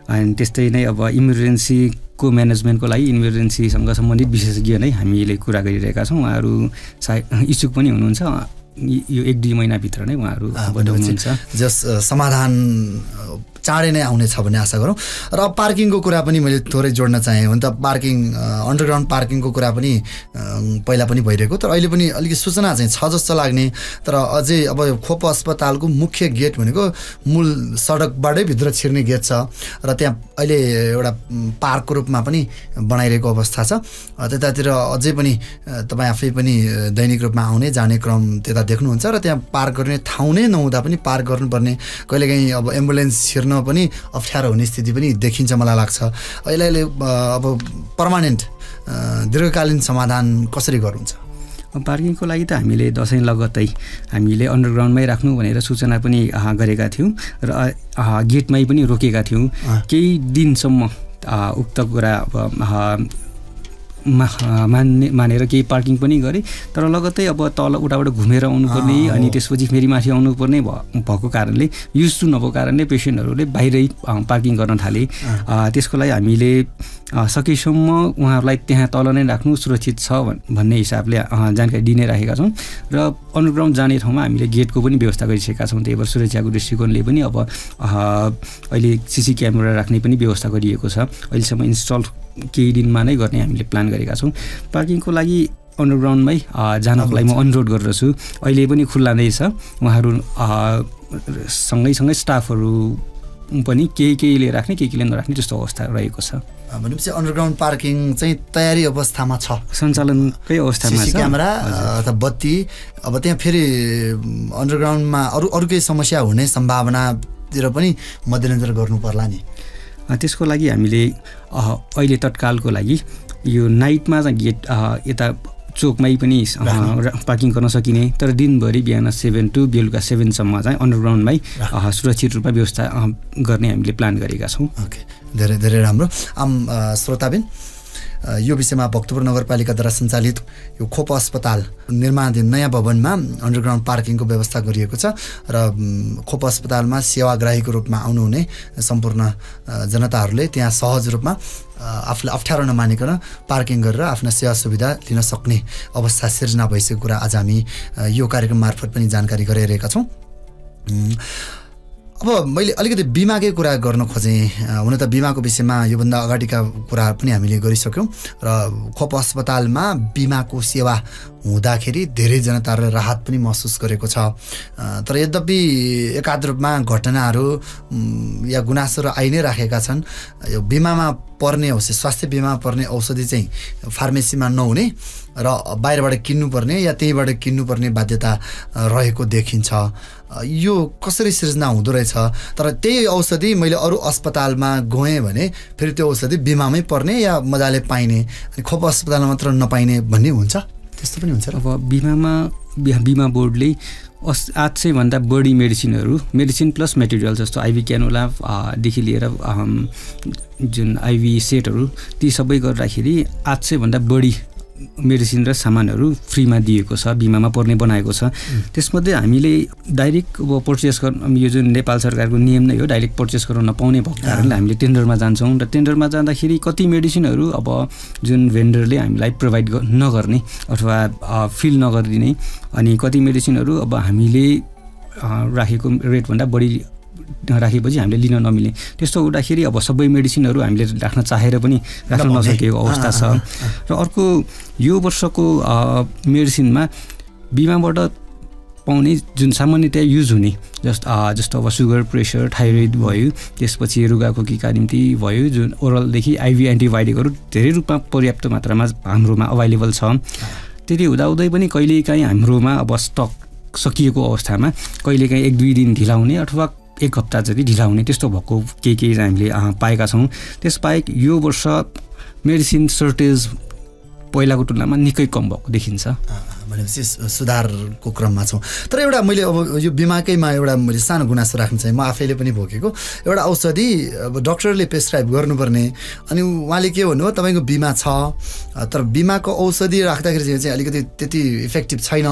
अनि त्यस्तै नै अब इमर्जेन्सीको म्यानेजमेन्टको लागि इमर्जेन्सीसँग सम्बन्धित विशेषज्ञ नै हामीले कुरा गरिरहेका छौँ। उहाँहरू सायद इच्छुक पनि हुनुहुन्छ। यो 1-2 महिनाभित्र नै उहाँहरू आबद्ध हुनुहुन्छ। जस समाधान चाँडै नै आउनेछ भन्ने आशा गरौँ। र पार्किङको कुरा पनि मैले थोरै जोड्न चाहेँ। हुन त पार्किङ अन्डरग्राउन्ड पार्किङको कुरा पनि पहिला पनि भइरहेको, तर अहिले पनि अलिकति सूचना चाहिँ छ जस्तो लाग्ने। तर अझै अब खोप अस्पतालको मुख्य गेट भनेको मूल सडकबाटै भित्र छिर्ने गेट छ र त्यहाँ अहिले एउटा पार्कको रूपमा पनि बनाइरहेको अवस्था छ। त्यतातिर अझै पनि तपाईँ आफै पनि दैनिक रूपमा आउने जाने क्रम त्यता देख्नुहुन्छ र त्यहाँ पार्क गर्ने ठाउँ नै नहुँदा पनि पार्क गर्नुपर्ने, कहिलेकाहीँ अब एम्बुलेन्स छिर्न पनि अप्ठ्यारो हुने स्थिति पनि देखिन्छ मलाई लाग्छ। अहिले अब पर्मानेन्ट दीर्घकालीन समाधान कसरी गर्नुहुन्छ? पार्किङको लागि त हामीले दसैँ लगत्तै हामीले अन्डरग्राउन्डमै राख्नु भनेर सूचना पनि गरेका थियौँ र गेटमै पनि रोकेका थियौँ। केही दिनसम्म उक्त कुरा मानेर केही पार्किङ पनि गरेँ, तर लगत्तै अब तल उताबाट घुमेर आउनुपर्ने अनि त्यसपछि फेरि माथि आउनुपर्ने भएको कारणले, युज टु नभएको कारणले पेसेन्टहरूले बाहिरै पार्किङ गर्न थाले। त्यसको लागि हामीले सकेसम्म उहाँहरूलाई त्यहाँ तल नै राख्नु सुरक्षित छ भन्ने हिसाबले जानकारी दिने राखेका छौँ। र अन्डरग्राउन्ड जाने ठाउँमा हामीले गेटको पनि व्यवस्था गरिसकेका छौँ। त्यही भएर सुरक्षाको दृष्टिकोणले पनि अब अहिले सिसी क्यामेरा राख्ने पनि व्यवस्था गरिएको छ। अहिलेसम्म इन्स्टल केही दिनमा नै गर्ने हामीले प्लान गरेका छौँ। पार्किङको लागि अन्डरग्राउन्डमै जानको लागि म अनुरोध गर्दछु। अहिले पनि खुल्ला नै छ। उहाँहरू सँगै स्टाफहरू पनि केहीले राख्ने केहीले नराख्ने जस्तो अवस्था रहेको छ। भनेपछि अन्डरग्राउन्ड पार्किङ चाहिँ तयारी अवस्थामा छ, सञ्चालनकै अवस्थामा छ। क्यामेरा अथवा बत्ती, अब त्यहाँ फेरि अन्डरग्राउन्डमा अरू केही समस्या हुने सम्भावनातिर पनि मध्यनजर गर्नु पर्ला नि। त्यसको लागि हामीले अहिले तत्कालको लागि यो नाइटमा चाहिँ गेट यता चोकमै पनि पार्किङ गर्न सकिने, तर दिनभरि बिहान 7 to बेलुका 7सम्म चाहिँ अन्डरग्राउन्डमै सुरक्षित रूपमा व्यवस्था गर्ने हामीले प्लान गरेका छौँ। ओके, धेरै धेरै राम्रो। श्रोताबिन, यो विषयमा भक्तपुर नगरपालिकाद्वारा सञ्चालित यो खोप अस्पताल निर्माणाधीन नयाँ भवनमा अन्डरग्राउन्ड पार्किङको व्यवस्था गरिएको छ र खोप अस्पतालमा सेवाग्राहीको रूपमा आउनुहुने सम्पूर्ण जनताहरूले त्यहाँ सहज रूपमा आफूलाई अप्ठ्यारो नमानिकन पार्किङ गरेर आफ्ना सेवा सुविधा लिन सक्ने अवस्था सिर्जना भइसकेको कुरा आज हामी यो कार्यक्रम मार्फत पनि जानकारी गराइरहेका छौँ। अब मैले अलिकति बिमाकै कुरा गर्न खोजेँ। हुन त बिमाको विषयमा योभन्दा अगाडिका कुरा पनि हामीले गरिसक्यौँ र खोप अस्पतालमा बिमाको सेवा हुँदाखेरि धेरै जनताहरूले राहत पनि महसुस गरेको छ। तर यद्यपि एकाध रूपमा घटनाहरू या गुनासोहरू आइ नै राखेका छन्। यो बिमामा पर्ने औषधि, स्वास्थ्य बिमा पर्ने औषधि चाहिँ फार्मेसीमा नहुने र बाहिरबाट किन्नुपर्ने या त्यहीबाट किन्नुपर्ने बाध्यता रहेको देखिन्छ। यो कसरी सिर्जना हुँदो रहेछ? तर त्यही औषधि मैले अरू अस्पतालमा गएँ भने फेरि त्यो औषधि बिमामै पर्ने या मजाले पाइने, अनि खोप अस्पतालमा मात्र नपाइने भन्ने हुन्छ? त्यस्तो पनि हुन्छ। अब बिमा बोर्डले 800 भन्दा बढी मेडिसिन प्लस मेटेरियल जस्तो आइभी क्यानुलादेखि लिएर जुन आइभी सेटहरू ती सबै गर्दाखेरि 800 भन्दा बढी मेडिसिन र सामानहरू फ्रीमा दिएको छ, बिमामा पर्ने बनाएको छ। त्यसमध्ये हामीले डाइरेक्ट अब पर्चेस गर्न, यो जुन नेपाल सरकारको नियम नै हो, डाइरेक्ट पर्चेस गर्न नपाउने भएको कारणले हामीले टेन्डरमा जान्छौँ र टेन्डरमा जाँदाखेरि कति मेडिसिनहरू अब जुन भेन्डरले हामीलाई प्रोभाइड नगर्ने अथवा फिल नगरिदिने, अनि कति मेडिसिनहरू अब हामीले राखेको रेटभन्दा बढी राखेपछि हामीले लिन नमिल्ने, त्यस्तो हुँदाखेरि अब सबै मेडिसिनहरू हामीले राख्न चाहेर पनि राख्न नसकेको अवस्था छ। र अर्को, यो वर्षको मेडिसिनमा बिमाबाट पाउने जुन सामान्यतया युज हुने जस्तो अब सुगर, प्रेसर, थाइरोइड भयो, त्यसपछि रुगाखोकीका निम्ति भयो, जुन ओरलदेखि आइभी एन्टिबायोटिकहरू धेरै रूपमा पर्याप्त मात्रामा हाम्रोमा अभाइलेबल छ। त्यति हुँदाहुँदै पनि कहिलेकाहीँ हाम्रोमा अब स्टक सकिएको अवस्थामा कहिलेकाहीँ 1-2 दिन ढिला हुने अथवा 1 हप्ता जति ढिला हुने त्यस्तो भएको केही चाहिँ हामीले पाएका छौँ। त्यसबाहेक यो वर्ष मेडिसिन सर्टेज पहिलाको तुलनामा निकै कम भएको देखिन्छ। भनेपछि सुधारको क्रममा छौँ। तर एउटा मैले अब यो बिमाकैमा एउटा मैले सानो गुनासो राख्न चाहेँ, म आफैले पनि भोगेको एउटा औषधि अब डक्टरले प्रेसक्राइब गर्नुपर्ने, अनि उहाँले के भन्नुभयो तपाईँको बिमा छ तर बिमाको औषधि राख्दाखेरि चाहिँ अलिकति त्यति इफेक्टिभ छैन,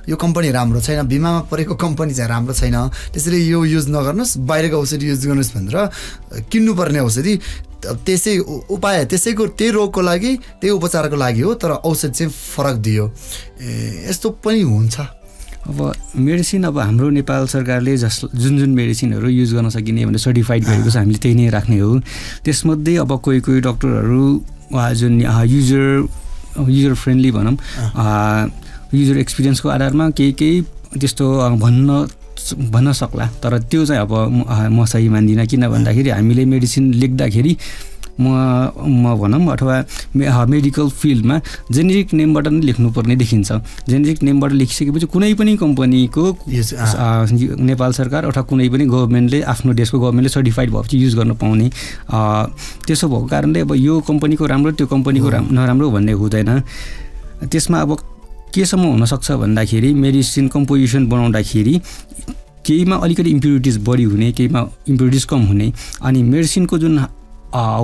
यो कम्पनी राम्रो छैन, बिमामा परेको कम्पनी चाहिँ राम्रो छैन, त्यसैले यो युज नगर्नुहोस्, बाहिरको औषधि युज गर्नुहोस् भनेर किन्नुपर्ने औषधि त्यसै उपाय त्यसैको त्यही रोगको लागि त्यही उपचारको लागि हो, तर औषध चाहिँ फरक दियो, यस्तो पनि हुन्छ। अब मेडिसिन अब हाम्रो नेपाल सरकारले जुन मेडिसिनहरू युज गर्न सकिने भनेर सर्टिफाइड गरेको छ हामीले त्यही नै राख्ने हो। त्यसमध्ये अब कोही डक्टरहरू जुन युजर फ्रेन्डली भनौँ युजर एक्सपिरियन्सको आधारमा केही त्यस्तो भन्न सक्ला, तर त्यो चाहिँ अब म सही मान्दिनँ। किन भन्दाखेरि हामीले मेडिसिन लेख्दाखेरि म भनौँ अथवा मेडिकल फिल्डमा जेनेरिक नेमबाट नै लेख्नुपर्ने देखिन्छ। जेनेरिक नेमबाट लेखिसकेपछि कुनै पनि कम्पनीको नेपाल सरकार अथवा कुनै पनि गभर्मेन्टले आफ्नो देशको गभर्मेन्टले सर्टिफाइड भएपछि युज गर्न पाउने, त्यसो भएको कारणले अब यो कम्पनीको राम्रो त्यो कम्पनीको नराम्रो भन्ने हुँदैन। त्यसमा अब केसम्म हुनसक्छ भन्दाखेरि मेडिसिन कम्पोजिसन बनाउँदाखेरि केहीमा अलिकति इम्प्युरिटिज बढी हुने, केहीमा इम्प्युरिटिज कम हुने, अनि मेडिसिनको जुन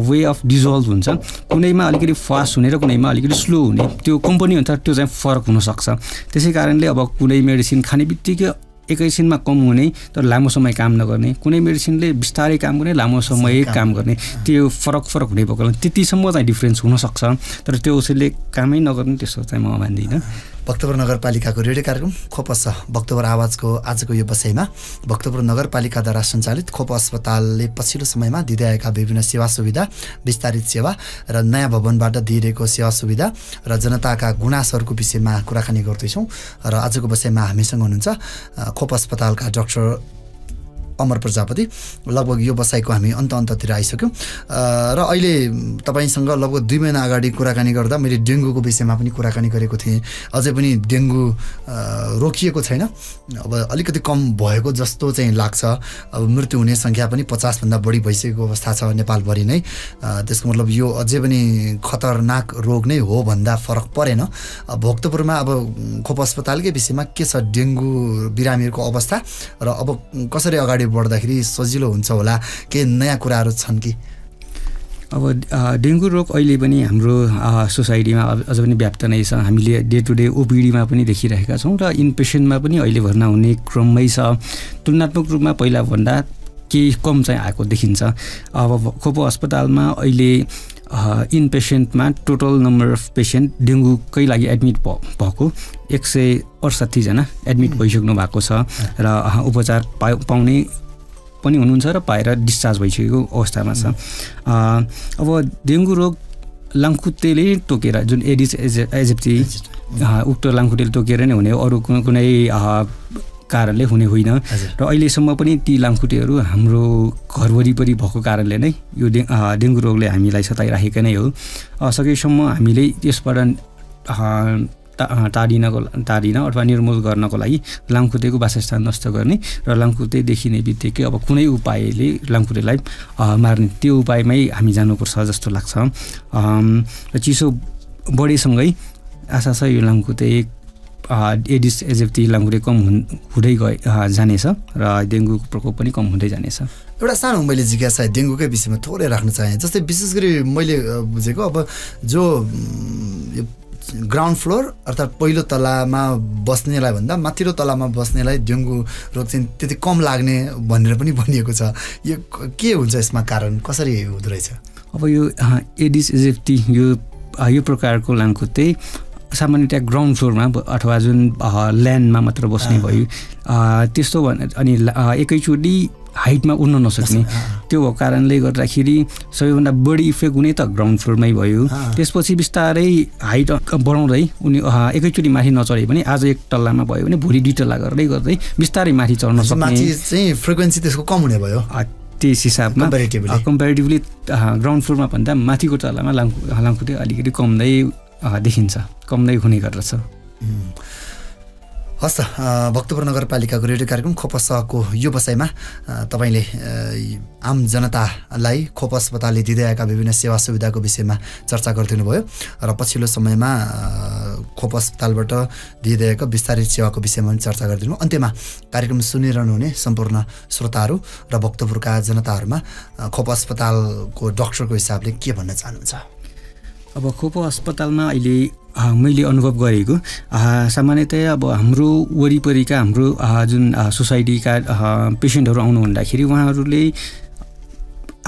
वे अफ डिजल्भ हुन्छ कुनैमा अलिकति फास्ट हुने र कुनैमा अलिकति स्लो हुने, त्यो कम्पनी अनुसार त्यो चाहिँ फरक हुनसक्छ। त्यसै कारणले अब कुनै मेडिसिन खाने बित्तिकै एकैछिनमा कम हुने तर लामो समय काम नगर्ने, कुनै मेडिसिनले बिस्तारै काम गर्ने लामो समय काम गर्ने, त्यो फरक हुने भएको त्यतिसम्म चाहिँ डिफ्रेन्स हुनसक्छ, तर त्यो औषधले कामै नगर्ने त्यस्तो चाहिँ म मान्दिनँ। भक्तपुर नगरपालिकाको रेडियो कार्यक्रम खोपस भक्तपुर आवाजको आजको यो बसाइमा भक्तपुर नगरपालिकाद्वारा सञ्चालित खोप अस्पतालले पछिल्लो समयमा दिँदै आएका विभिन्न सेवा सुविधा, विस्तारित सेवा र नयाँ भवनबाट दिइरहेको सेवा सुविधा र जनताका गुनासोहरूको विषयमा कुराकानी गर्दैछौँ। र आजको बसाइमा हामीसँग हुनुहुन्छ खोप अस्पतालका डाक्टर अमर प्रजापति। लगभग यो बसाइको हामी अन्ततिर आइसक्यौँ र अहिले तपाईँसँग लगभग 2 महिना अगाडि कुराकानी गर्दा मैले डेङ्गुको विषयमा पनि कुराकानी गरेको थिएँ। अझै पनि डेङ्गु रोकिएको छैन, अब अलिकति कम भएको जस्तो चाहिँ लाग्छ। अब मृत्यु हुने सङ्ख्या पनि 50भन्दा बढी भइसकेको अवस्था छ नेपालभरि नै। त्यसको मतलब यो अझै पनि खतरनाक रोग नै हो भन्दा फरक परेन। भक्तपुरमा अब खोप अस्पतालकै विषयमा के छ डेङ्गु बिरामीहरूको अवस्था र अब कसरी अगाडि बढ्दाखेरि सजिलो हुन्छ होला, के नयाँ कुराहरू छन् कि? अब डेङ्गु रोग अहिले पनि हाम्रो सोसाइटीमा अझ पनि व्याप्त नै छ। हामीले डे टु डे ओपिडीमा पनि देखिरहेका छौँ र इनपेसेन्टमा पनि अहिले भर्ना हुने क्रममै छ। तुलनात्मक रूपमा पहिलाभन्दा केही कम चाहिँ आएको देखिन्छ। अब खोप अस्पतालमा अहिले इनपेसेन्टमा टोटल नम्बर अफ पेसेन्ट डेङ्गुकै लागि एडमिट भएको 168 जना एडमिट भइसक्नु भएको छ र उपचार पाउने पनि हुनुहुन्छ र पाएर डिस्चार्ज भइसकेको अवस्थामा छ। अब डेङ्गु रोग लामखुट्टेले टोकेर जुन एडिस एजिप्टी उक्त लामखुट्टेले टोकेर नै हुने, अरू कुनै कारणले हुने होइन। र अहिलेसम्म पनि ती लामखुट्टेहरू हाम्रो घर वरिपरि भएको कारणले नै यो डेङ्गु रोगले हामीलाई सताइराखेका नै हो। सकेसम्म हामीले यसबाट टाढिन अथवा निर्मूल गर्नको लागि लामखुट्टेको वासस्थान नष्ट गर्ने र लामखुट्टे देखिने बित्तिकै अब कुनै उपायले लामखुट्टेलाई मार्ने त्यो उपायमै हामी जानुपर्छ जस्तो लाग्छ। र चिसो बढेसँगै आशा छ यो लामखुट्टे एडिस एजिप्टी लामखुट्टे कम हुँदै जानेछ र डेङ्गुको प्रकोप पनि कम हुँदै जानेछ। एउटा सानो मैले जिज्ञासा डेङ्गुकै विषयमा थोरै राख्न चाहेँ। जस्तै विशेष गरी मैले बुझेको अब जो ग्राउन्ड फ्लोर अर्थात् पहिलो तलामा बस्नेलाई भन्दा माथिल्लो तलामा बस्नेलाई डेङ्गु रोग चाहिँ त्यति कम लाग्ने भनेर पनि भनिएको छ। यो के हुन्छ, यसमा कारण कसरी हुँदो रहेछ? अब यो एडिस एजिप्टी यो प्रकारको लामखुट्टे सामान्यतया ग्राउन्ड फ्लोरमा अथवा जुन ल्यान्डमा मात्र बस्ने भयो, त्यस्तो अनि एकैचोटि हाइटमा उड्न नसक्ने, त्यो भएको कारणले गर्दाखेरि सबैभन्दा बढी इफेक्ट हुने त ग्राउन्ड फ्लोरमै भयो। त्यसपछि बिस्तारै हाइट बढाउँदै उनी एकैचोटि माथि नचढे पनि आज 1 तल्लामा भयो भने भोलि 2 तल्ला गर्दै गर्दै बिस्तारै माथि चढ्न सक्ने, फ्रिक्वेन्सी त्यसको कम हुने भयो। त्यस हिसाबमा कम्पेरिटिभली ग्राउन्ड फ्लोरमा भन्दा माथिको तल्लामा लामखुट्टे अलिकति कम्दै देखिन्छ, कम्दै हुने गर्दछ। हस् भक्तपुर नगरपालिकाको रेडियो कार्यक्रम खोप सहको यो बसाइमा तपाईँले आम जनतालाई खोप अस्पतालले दिँदै आएका विभिन्न सेवा सुविधाको विषयमा चर्चा गरिदिनु भयो र पछिल्लो समयमा खोप अस्पतालबाट दिइरहेको विस्तारित सेवाको विषयमा पनि चर्चा गरिदिनु। अन्त्यमा कार्यक्रम सुनिरहनु हुने सम्पूर्ण श्रोताहरू र भक्तपुरका जनताहरूमा खोप अस्पतालको डाक्टरको हिसाबले के भन्न चाहनुहुन्छ? अब खोप अस्पतालमा अहिले मैले अनुभव गरेको सामान्यतया अब हाम्रो वरिपरिका हाम्रो जुन सोसाइटीका पेसेन्टहरू आउनु हुँदाखेरि उहाँहरूले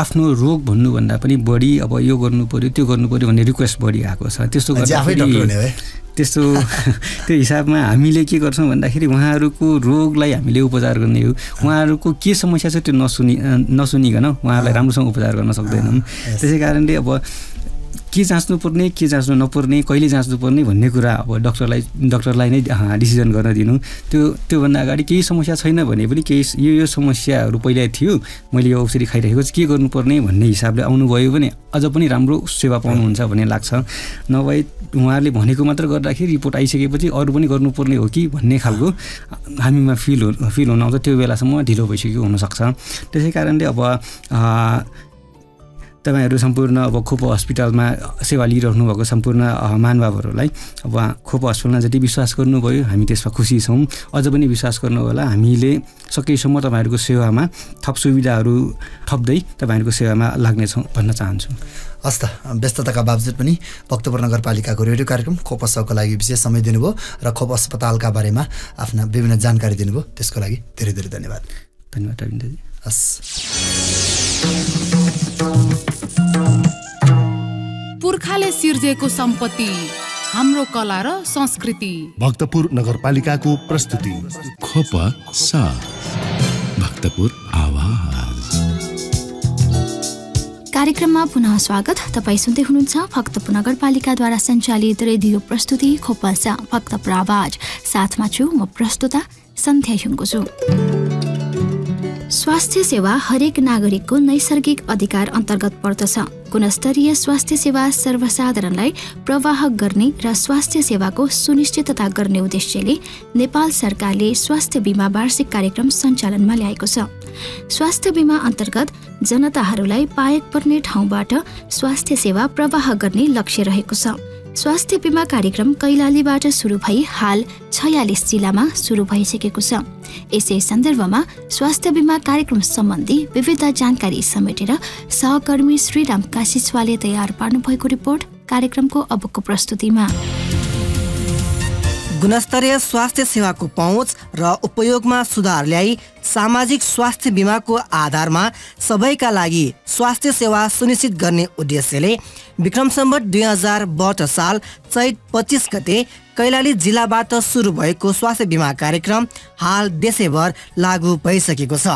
आफ्नो रोग भन्नुभन्दा पनि बढी अब यो गर्नु पर्यो त्यो गर्नु पर्यो भन्ने रिक्वेस्ट बढिरहेको छ। त्यस्तो गर्दाखेरि त्यो हिसाबमा हामीले के गर्छौँ भन्दाखेरि उहाँहरूको रोगलाई हामीले उपचार गर्ने हो। उहाँहरूको के समस्या छ त्यो नसुनिकन उहाँहरूलाई राम्रोसँग उपचार गर्न सक्दैनौँ। त्यसै कारणले अब के जाँच्नुपर्ने के जाँच्नु नपर्ने कहिले जाँच्नुपर्ने भन्ने कुरा अब डक्टरलाई नै डिसिजन गर्न दिनु। त्योभन्दा अगाडि केही समस्या छैन भने पनि केही यो समस्याहरू पहिला थियो, मैले यो औषधि खाइरहेको छु, के गर्नुपर्ने भन्ने हिसाबले आउनुभयो भने अझ पनि राम्रो सेवा पाउनुहुन्छ भन्ने लाग्छ। नभए उहाँहरूले भनेको मात्र गर्दाखेरि रिपोर्ट आइसकेपछि अरू पनि गर्नुपर्ने हो कि भन्ने खालको हामीमा फिल हुन आउँछ। त्यो बेलासम्म ढिलो भइसक्यो हुनसक्छ। त्यसै कारणले अब तपाईहरू सम्पूर्ण अब खोप हस्पिटलमा सेवा लिइरहनु भएको सम्पूर्ण महानुभावहरूलाई अब खोप हस्पिटलमा जति विश्वास गर्नुभयो हामी त्यसमा खुसी छौँ। अझ पनि विश्वास गर्नु होला। हामीले सकेसम्म तपाईँहरूको सेवामा थप सुविधाहरू थप्दै तपाईँहरूको सेवामा लाग्नेछौँ भन्न चाहन्छु। हस् त, व्यस्तताका बावजुद पनि भक्तपुर नगरपालिकाको रेडियो कार्यक्रम खोप सहको लागि विशेष समय दिनुभयो र खोप अस्पतालका बारेमा आफ्ना विभिन्न जानकारी दिनुभयो। त्यसको लागि धेरै धेरै धन्यवाद। धन्यवाद रविन्द्रजी। हस्। पुर्खाले सिर्जेको सम्पत्ति हाम्रो कला र संस्कृति। भक्तपुर नगरपालिकाको प्रस्तुति खोप सा भक्तपुर आवाज। कार्यक्रममा पुनः स्वागत। तपाईँ सुन्दै हुनुहुन्छ भक्तपुर नगरपालिकाद्वारा सञ्चालित रेडियो प्रस्तुति खोप सा भक्तपुर आवाज। साथमा छु म प्रस्तुता सन्ध्या हुङ्गो छु। स्वास्थ्य सेवा हरेक नागरिकको नैसर्गिक अधिकार अन्तर्गत पर्दछ। गुणस्तरीय स्वास्थ्य सेवा सर्वसाधारणलाई प्रवाह गर्ने र स्वास्थ्य सेवाको सुनिश्चितता गर्ने उद्देश्यले नेपाल सरकारले स्वास्थ्य बीमा वार्षिक कार्यक्रम सञ्चालनमा ल्याएको छ। स्वास्थ्य बीमा अन्तर्गत जनताहरूलाई पाएक पर्ने ठाउँबाट स्वास्थ्य सेवा प्रवाह गर्ने लक्ष्य रहेको छ। स्वास्थ्य बीमा कार्यक्रम कैलालीबाट सुरु भई हाल 46 जिल्लामा सुरु भइसकेको छ। यसै सन्दर्भमा स्वास्थ्य बीमा कार्यक्रम सम्बन्धी विविध जानकारी समेटेर सहकर्मी श्रीराम काशीवालले तयार पार्नुभएको रिपोर्ट कार्यक्रमको अबको प्रस्तुतिमा। गुणस्तरीय स्वास्थ्य सेवाको पहुँच र उपयोगमा सुधार ल्याई सामाजिक स्वास्थ्य बीमाको आधारमा सबैका लागि स्वास्थ्य सेवा सुनिश्चित गर्ने उद्देश्यले विक्रम सम्वत 2062 साल चैत 25 गते कैलाली जिल्लाबाट सुरु भएको स्वास्थ्य बीमा कार्यक्रम हाल देशैभर लागू भइसकेको छ।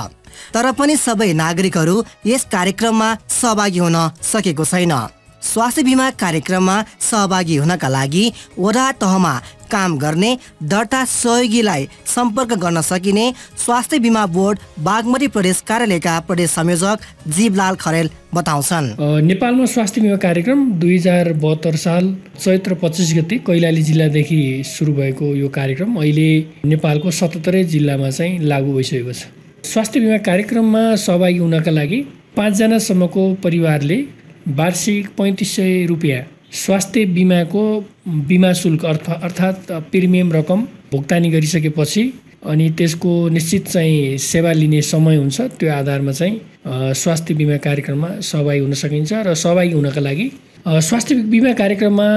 तर पनि सबै नागरिकहरू यस कार्यक्रममा सहभागी हुन सकेको छैन। स्वास्थ्य बीमा कार्यक्रममा सहभागी हुनका लागि वडा तहमा काम गर्ने दर्ता सहयोगीलाई सम्पर्क गर्न सकिने स्वास्थ्य बीमा बोर्ड बागमती प्रदेश कार्यालयका प्रदेश संयोजक जीवलाल खरेल बताउँछन्। नेपालमा स्वास्थ्य बीमा कार्यक्रम 2072 साल चैत्र 25 गते कैलाली जिल्लादेखि सुरु भएको यो कार्यक्रम अहिले नेपालको 77 जिल्लामा चाहिँ लागू भइसकेको छ। स्वास्थ्य बीमा कार्यक्रममा सहभागी हुनका लागि 5 जनासम्मको परिवारले वार्षिक 3500 रुपियाँ स्वास्थ्य बीमाको बीमा शुल्क अर्थात् प्रिमियम रकम भुक्तानी गरिसकेपछि अनि त्यसको निश्चित चाहिँ सेवा लिने समय हुन्छ, त्यो आधारमा चाहिँ स्वास्थ्य बीमा कार्यक्रममा सहभागी हुन सकिन्छ। र सहभागी हुनका लागि स्वास्थ्य बीमा कार्यक्रममा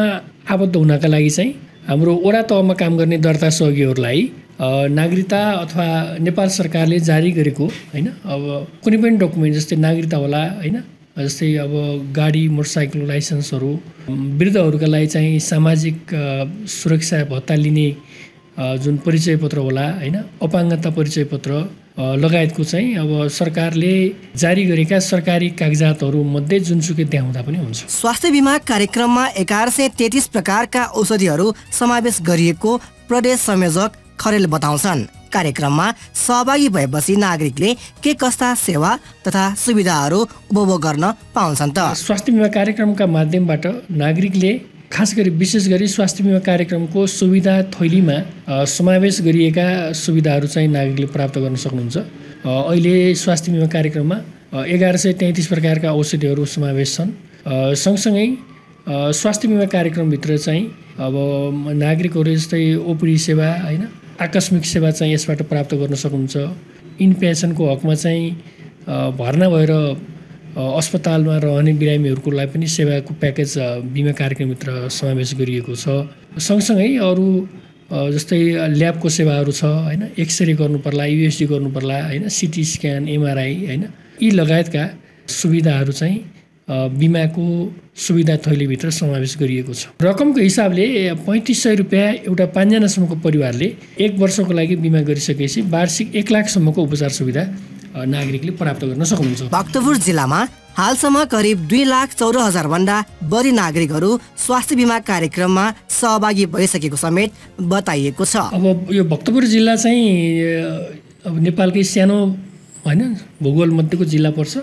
आबद्ध हुनका लागि चाहिँ हाम्रो वडा तहमा काम गर्ने दर्ता सहयोगीहरूलाई नागरिकता अथवा नेपाल सरकारले जारी गरेको हैन अब कुनै पनि डकुमेन्ट जस्तै नागरिकता होला हैन, जस्तै अब गाडी मोटरसाइकल लाइसेन्सहरू, वृद्धहरूका लागि चाहिँ सामाजिक सुरक्षा भत्ता लिने जुन परिचय पत्र होला हैन, अपाङ्गता परिचय पत्र लगायतको चाहिँ अब सरकारले जारी गरेका सरकारी कागजातहरू मध्ये जुनसुकै देखाउँदा पनि हुन्छ। स्वास्थ्य बीमा कार्यक्रममा 1133 प्रकारका औषधिहरू समावेश गरिएको प्रदेश संयोजक खरेल बताउँछन्। कार्यक्रममा सहभागी भएपछि नागरिकले के कस्ता सेवा तथा सुविधाहरू उपभोग गर्न पाउँछन् त? स्वास्थ्य बीमा कार्यक्रमका माध्यमबाट नागरिकले खास गरी विशेष गरी स्वास्थ्य बिमा कार्यक्रमको सुविधा थैलीमा समावेश गरिएका सुविधाहरू चाहिँ नागरिकले प्राप्त गर्न सक्नुहुन्छ। अहिले स्वास्थ्य बिमा कार्यक्रममा 1133 प्रकारका औषधिहरू समावेश छन्। सँगसँगै स्वास्थ्य बिमा कार्यक्रमभित्र चाहिँ अब नागरिकहरू जस्तै ओपिडी सेवा होइन, आकस्मिक सेवा चाहिँ यसबाट प्राप्त गर्न सक्नुहुन्छ। इनपेसेन्टको हकमा चाहिँ भर्ना भएर अस्पतालमा रहने बिरामीहरूको लागि पनि सेवाको प्याकेज बिमा कार्यक्रमभित्र समावेश गरिएको छ। सँगसँगै अरू जस्तै ल्याबको सेवाहरू छ होइन, एक्सरे गर्नु पर्ला, युएसजी गर्नु पर्ला होइन, सिटी स्क्यान, एमआरआई होइन, यी लगायतका सुविधाहरू चाहिँ बिमाको सुविधा थैलीभित्र समावेश गरिएको छ। रकमको हिसाबले 3500 रुपियाँ एउटा 5 जनासम्मको परिवारले 1 वर्षको लागि बिमा गरिसकेपछि वार्षिक 1 लाखसम्मको उपचार सुविधा नागरिकले प्राप्त गर्न सक्नुहुन्छ। भक्तपुर जिल्लामा हालसम्म करिब 2,14,000 भन्दा बढी नागरिकहरू स्वास्थ्य बिमा कार्यक्रममा सहभागी भइसकेको समेत बताइएको छ। अब यो भक्तपुर जिल्ला चाहिँ अब नेपालकै सानो होइन भूगोल मध्येको जिल्ला पर्छ,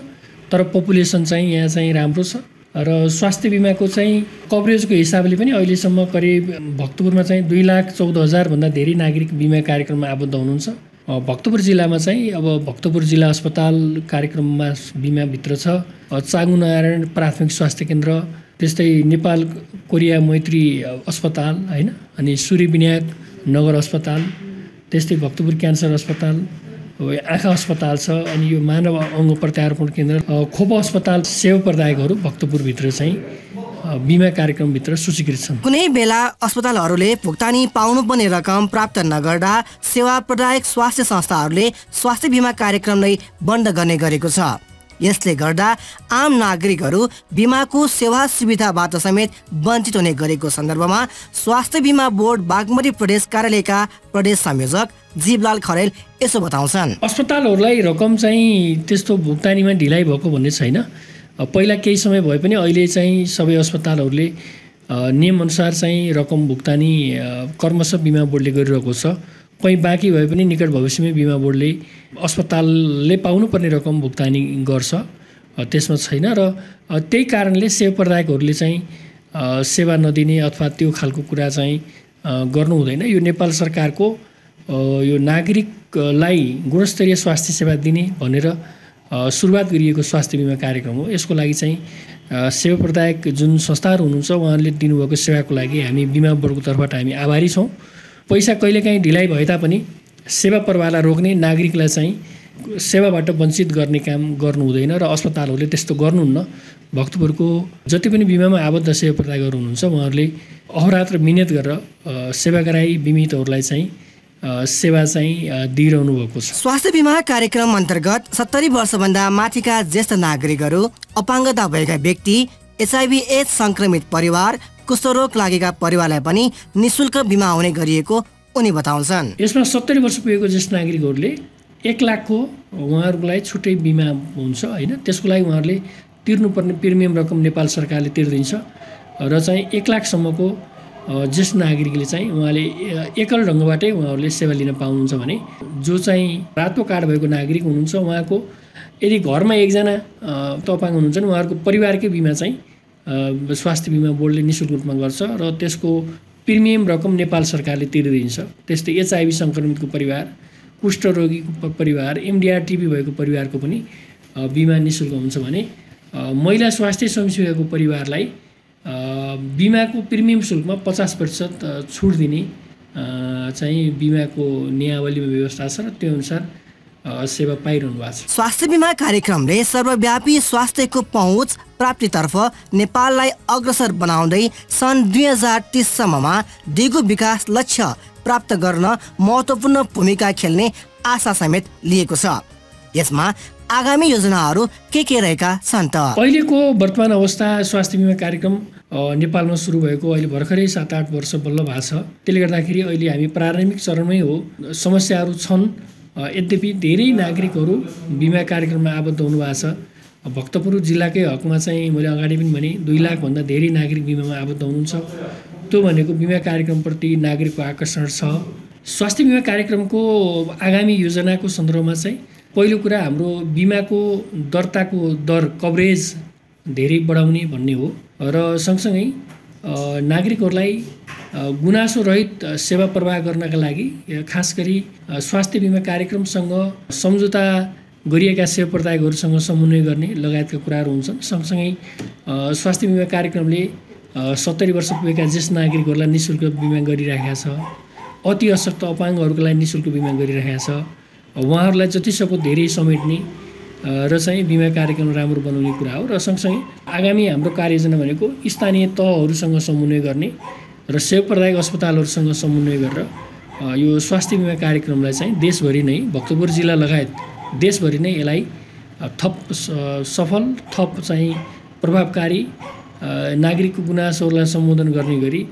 तर पपुलेसन चाहिँ यहाँ चाहिँ राम्रो छ र स्वास्थ्य बिमाको चाहिँ कभरेजको हिसाबले पनि अहिलेसम्म करिब भक्तपुरमा चाहिँ 2,14,000 भन्दा धेरै नागरिक बिमा कार्यक्रममा आबद्ध हुनुहुन्छ। भक्तपुर जिल्लामा चाहिँ अब भक्तपुर जिल्ला अस्पताल कार्यक्रममा बिमाभित्र छ, चाँगु नारायण प्राथमिक स्वास्थ्य केन्द्र, त्यस्तै नेपाल कोरिया मैत्री अस्पताल होइन, अनि सूर्य विनायक नगर अस्पताल, त्यस्तै भक्तपुर क्यान्सर अस्पताल, आँखा अस्पताल छ, अनि यो मानव अङ्ग प्रत्यारोपण केन्द्र, खोपा अस्पताल सेवा प्रदायकहरू भक्तपुरभित्र चाहिँ बिमा कार्यक्रमभित्र सूचीकृत छन्। कुनै बेला अस्पतालहरूले भुक्तानी पाउनुपर्ने रकम प्राप्त नगर्दा सेवा प्रदायक स्वास्थ्य संस्थाहरूले स्वास्थ्य बिमा कार्यक्रम नै बन्द गर्ने गरेको छ। यसले गर्दा आम नागरिकहरू बिमाको सेवा सुविधाबाट समेत वञ्चित हुने गरेको सन्दर्भमा स्वास्थ्य बिमा बोर्ड बागमती प्रदेश कार्यालयका प्रदेश संयोजक जीवलाल खरेल यसो बताउँछन्। अस्पतालहरूलाई रकम चाहिँ त्यस्तो भुक्तानीमा ढिलाइ भएको भन्ने छैन। पहिला केही समय भए पनि अहिले चाहिँ सबै अस्पतालहरूले नियमअनुसार चाहिँ रकम भुक्तानी कर्मशः बिमा बोर्डले गरिरहेको छ। कहीँ बाँकी भए पनि निकट भविष्यमै बिमा बोर्डले अस्पतालले पाउनुपर्ने रकम भुक्तानी गर्छ, त्यसमा छैन। र त्यही कारणले सेवा प्रदायकहरूले चाहिँ सेवा नदिने अथवा त्यो खालको कुरा चाहिँ गर्नु हुँदैन। यो नेपाल सरकारको यो नागरिकलाई गुणस्तरीय स्वास्थ्य सेवा दिने भनेर सुरुवात गरिएको स्वास्थ्य बिमा कार्यक्रम हो। यसको लागि चाहिँ सेवा प्रदायक जुन संस्थाहरू हुनुहुन्छ उहाँहरूले दिनुभएको सेवाको लागि हामी बिमा बोर्डको तर्फबाट हामी आभारी छौँ। पैसा कहिलेकाहीँ ढिलाइ भए तापनि सेवा प्रवाहलाई रोक्ने, नागरिकलाई चाहिँ सेवाबाट वञ्चित गर्ने काम गर्नु हुँदैन र अस्पतालहरूले त्यस्तो गर्नुहुन्न। भक्तपुरको जति पनि बिमामा आबद्ध सेवा प्रदायकहरू हुनुहुन्छ उहाँहरूले अहोरात्र मिहिनेत गरेर सेवाग्राही बिमितहरूलाई चाहिँ सेवा चाहिँ दिइरहनु भएको छ। स्वास्थ्य बिमा कार्यक्रम अन्तर्गत 70 वर्षभन्दा माथिका ज्येष्ठ नागरिकहरू, अपाङ्गता भएका व्यक्ति, HIV एड्स संक्रमित परिवार, कुष्ठरोग लागेका परिवारलाई पनि निःशुल्क बिमा हुने गरिएको उनी बताउँछन्। यसमा 70 वर्ष पुगेको ज्येष्ठ नागरिकहरूले 1 लाखको उहाँहरूलाई छुट्टै बिमा हुन्छ होइन। त्यसको लागि उहाँहरूले तिर्नुपर्ने प्रिमियम रकम नेपाल सरकारले तिर्दिन्छ र चाहिँ 1 लाखसम्मको ज्येष्ठ नागरिकले चाहिँ उहाँले एकल ढङ्गबाटै उहाँहरूले सेवा लिन पाउनुहुन्छ भने जो चाहिँ रातो कार्ड भएको नागरिक हुनुहुन्छ उहाँको यदि घरमा एकजना अपाङ्ग हुनुहुन्छ भने उहाँहरूको परिवारकै बिमा चाहिँ स्वास्थ्य बिमा बोर्डले निःशुल्क रूपमा गर्छ र त्यसको प्रिमियम रकम नेपाल सरकारले तिरिदिन्छ। त्यस्तै HIV सङ्क्रमितको परिवार, कुष्ठरोगीको परिवार, MDR TB भएको परिवारको पनि बिमा निःशुल्क हुन्छ भने महिला स्वास्थ्य स्वयंसेवकको परिवारलाई बिमाको प्रिमियम शुल्कमा 50% छुट दिने चाहिँ बिमाको नियावलीमा व्यवस्था छ र त्यो अनुसार सेवा पाइरहनु भएको छ। स्वास्थ्य बिमा कार्यक्रमले सर्वव्यापी स्वास्थ्यको पहुँच प्राप्तितर्फ नेपाललाई अग्रसर बनाउँदै सन् 2030 सम्ममा दिगो विकास लक्ष्य प्राप्त गर्न महत्त्वपूर्ण भूमिका खेल्ने आशा समेत लिएको छ। यसमा आगामी योजनाहरू के रहेका छन् त? अहिलेको वर्तमान अवस्था स्वास्थ्य बिमा कार्यक्रम नेपालमा सुरु भएको अहिले भर्खरै 7-8 वर्ष बल्ल भएको छ। त्यसले गर्दाखेरि अहिले हामी प्रारम्भिक चरणमै हो। समस्याहरू छन्, यद्यपि धेरै नागरिकहरू बिमा कार्यक्रममा आबद्ध हुनुभएको छ। भक्तपुर जिल्लाकै हकमा चाहिँ मैले अगाडि पनि भने 2 लाखभन्दा धेरै नागरिक बिमामा आबद्ध हुनुहुन्छ। त्यो भनेको बिमा कार्यक्रमप्रति नागरिकको आकर्षण छ। स्वास्थ्य बिमा कार्यक्रमको आगामी योजनाको सन्दर्भमा चाहिँ पहिलो कुरा हाम्रो बिमाको दर्ताको दर कभरेज धेरै बढाउने भन्ने हो र सँगसँगै नागरिकहरूलाई गुनासो रहित सेवा प्रवाह गर्नका लागि खास गरी स्वास्थ्य बिमा कार्यक्रमसँग सम्झौता गरिएका सेवा प्रदायकहरूसँग समन्वय गर्ने लगायतका कुराहरू हुन्छन्। सँगसँगै स्वास्थ्य बिमा कार्यक्रमले 70 वर्ष पुगेका ज्येष्ठ नागरिकहरूलाई निःशुल्क बिमा गरिरहेका छ। अति अशक्त अपाङ्गहरूको लागि निःशुल्क बिमा गरिरहेका छ। उहाँहरूलाई जतिसक्दो धेरै समेट्ने र चाहिँ बिमा कार्यक्रम राम्रो बनाउने कुरा हो। र सँगसँगै आगामी हाम्रो कार्ययोजना भनेको स्थानीय तहहरूसँग समन्वय गर्ने र सेवा प्रदायक अस्पतालहरूसँग समन्वय गरेर यो स्वास्थ्य बिमा कार्यक्रमलाई चाहिँ देशभरि नै भक्तपुर जिल्ला लगायत देशभरि नै यसलाई थप सफल थप चाहिँ प्रभावकारी नागरिकको गुनासोहरूलाई सम्बोधन गर्ने गरी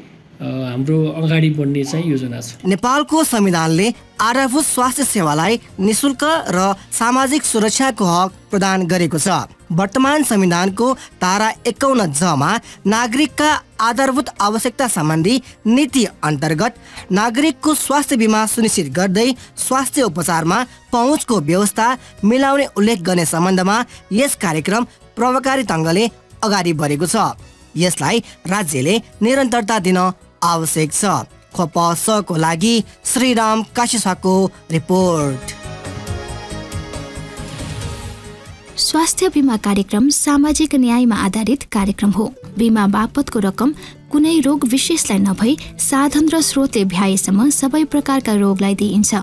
हाम्रो अगाडि बढ्ने चाहिँ योजना छ। नेपालको संविधानले आधारभूत स्वास्थ्य सेवालाई निःशुल्क र सामाजिक सुरक्षाको हक प्रदान गरेको छ। वर्तमान संविधानको धारा 51 मा नागरिकका आधारभूत आवश्यकता सम्बन्धी नीति अन्तर्गत नागरिकको स्वास्थ्य बिमा सुनिश्चित गर्दै स्वास्थ्य उपचारमा पहुँचको व्यवस्था मिलाउने उल्लेख गर्ने सम्बन्धमा यस कार्यक्रम प्रभावकारी ढङ्गले अगाडि बढेको छ। यसलाई राज्यले निरन्तरता दिन आवश्यक छ। खोपसको लागि श्रीराम काशीसाको रिपोर्ट। स्वास्थ्य बिमा कार्यक्रम सामाजिक न्यायमा आधारित कार्यक्रम हो। बिमा बापतको रकम कुनै रोग विशेषलाई नभई साधन र स्रोतले भ्याएसम्म सबै प्रकारका रोगलाई दिइन्छ।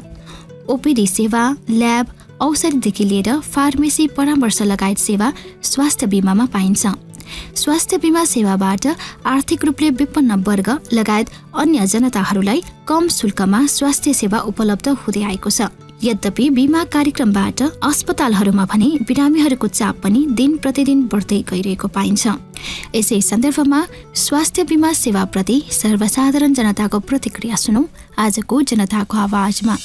ओपीडी सेवा, ल्याब, औषधिदेखि लिएर फार्मेसी परामर्श लगायत सेवा स्वास्थ्य बिमामा पाइन्छ। स्वास्थ्य बिमा सेवाबाट आर्थिक रूपले विपन्न वर्ग लगायत अन्य जनताहरूलाई कम शुल्कमा स्वास्थ्य सेवा उपलब्ध हुँदै आएको छ। यद्यपि बिमा कार्यक्रमबाट अस्पतालहरूमा भने बिरामीहरूको चाप पनि दिन प्रतिदिन बढ्दै गइरहेको पाइन्छ। यसै सन्दर्भमा स्वास्थ्य बिमा सेवाप्रति सर्वसाधारण जनताको प्रतिक्रिया सुनौ आजको जनताको आवाजमा।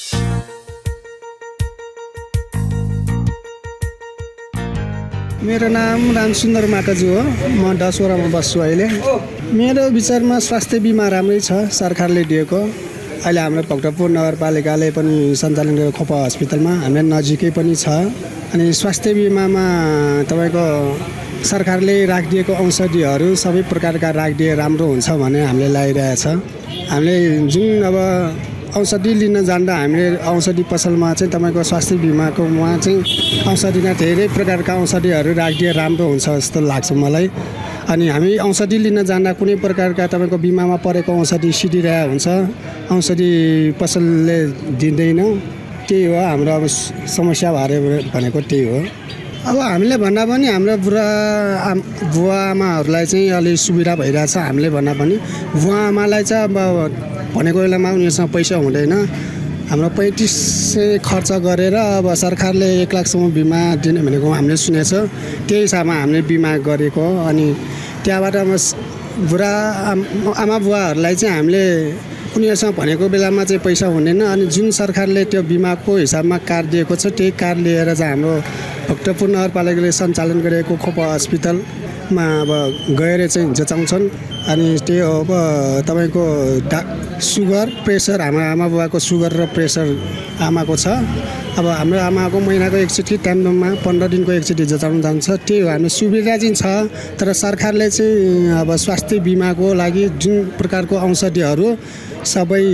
मेरो नाम रामसुन्दर माटाजु हो। म दसवटामा बस्छु अहिले। मेरो विचारमा स्वास्थ्य बिमा राम्रै छ सरकारले दिएको। अहिले हाम्रो भक्तपुर नगरपालिकाले पनि सञ्चालन गरेको खोपा हस्पिटलमा हाम्रो नजिकै पनि छ। अनि स्वास्थ्य बिमामा तपाईँको सरकारले राखिदिएको औषधिहरू सबै प्रकारका राखिदिए राम्रो हुन्छ भने हामीले लागिरहेछ। हामीले जुन अब औषधि लिन जाँदा हामीले औषधि पसलमा चाहिँ तपाईँको स्वास्थ्य बिमाको उहाँ चाहिँ औषधिमा धेरै प्रकारका औषधिहरू राखिदिए राम्रो हुन्छ जस्तो लाग्छ मलाई। अनि हामी औषधि लिन जाँदा कुनै प्रकारका तपाईँको बिमामा परेको औषधि सिडिरहेको हुन्छ, औषधि पसलले दिँदैन। त्यही हो हाम्रो अब समस्या भएर भनेको त्यही हो। अब हामीले भन्दा पनि हाम्रो बुवा आमाहरूलाई चाहिँ अलिक सुविधा भइरहेछ। हामीले भन्दा पनि बुवा आमालाई चाहिँ अब भनेको बेलामा उनीहरूसँग पैसा हुँदैन। हाम्रो 3500 खर्च गरेर अब सरकारले 1 लाखसम्म बिमा दिने भनेको हामीले सुनेछ। त्यही हिसाबमा हामीले बिमा गरेको। अनि त्यहाँबाट अब बुढा आमा बुवाहरूलाई चाहिँ हामीले उनीहरूसँग भनेको बेलामा चाहिँ पैसा हुँदैन। अनि जुन सरकारले त्यो बिमाको हिसाबमा कार्ड दिएको छ त्यही कार्ड लिएर चाहिँ हाम्रो भक्तपुर नगरपालिकाले सञ्चालन गरेको खोपा हस्पिटलमा अब गएर चाहिँ जचाउँछन्। अनि त्यही हो अब तपाईँको सुगर प्रेसर हाम्रो आमा बुवाको सुगर र प्रेसर आमाको छ। अब हाम्रो आमाको महिनाको एकचोटि टाइममा 15 दिनको एकचोटि जचाउनु जान्छ। त्यही हो हाम्रो सुविधा चाहिँ छ। तर सरकारले चाहिँ अब स्वास्थ्य बिमाको लागि जुन प्रकारको औषधिहरू सबै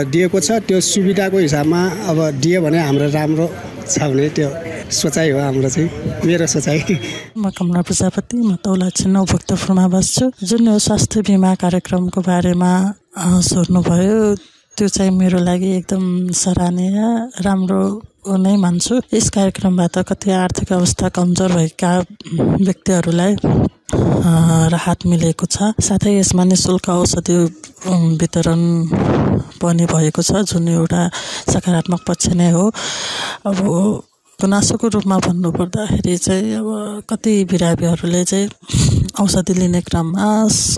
दिएको छ त्यो सुविधाको हिसाबमा अब दियो भने हाम्रो राम्रो छ भने त्यो सोचाइ हो हाम्रो चाहिँ, मेरो सोचाइ। म कमला प्रजापति, म तौला छिन्नौ भक्तपुरमा बस्छु। जुन यो स्वास्थ्य बिमा कार्यक्रमको बारेमा सोध्नुभयो त्यो चाहिँ मेरो लागि एकदम सराहनीय राम्रो नै मान्छु। यस कार्यक्रमबाट कति आर्थिक अवस्था कमजोर भएका व्यक्तिहरूलाई राहत मिलेको छ। साथै यसमा निःशुल्क औषधि वितरण पनि भएको छ जुन एउटा सकारात्मक पक्ष नै हो। अब गुनासोको रूपमा भन्नुपर्दाखेरि चाहिँ अब कति बिरामीहरूले चाहिँ औषधि लिने क्रममा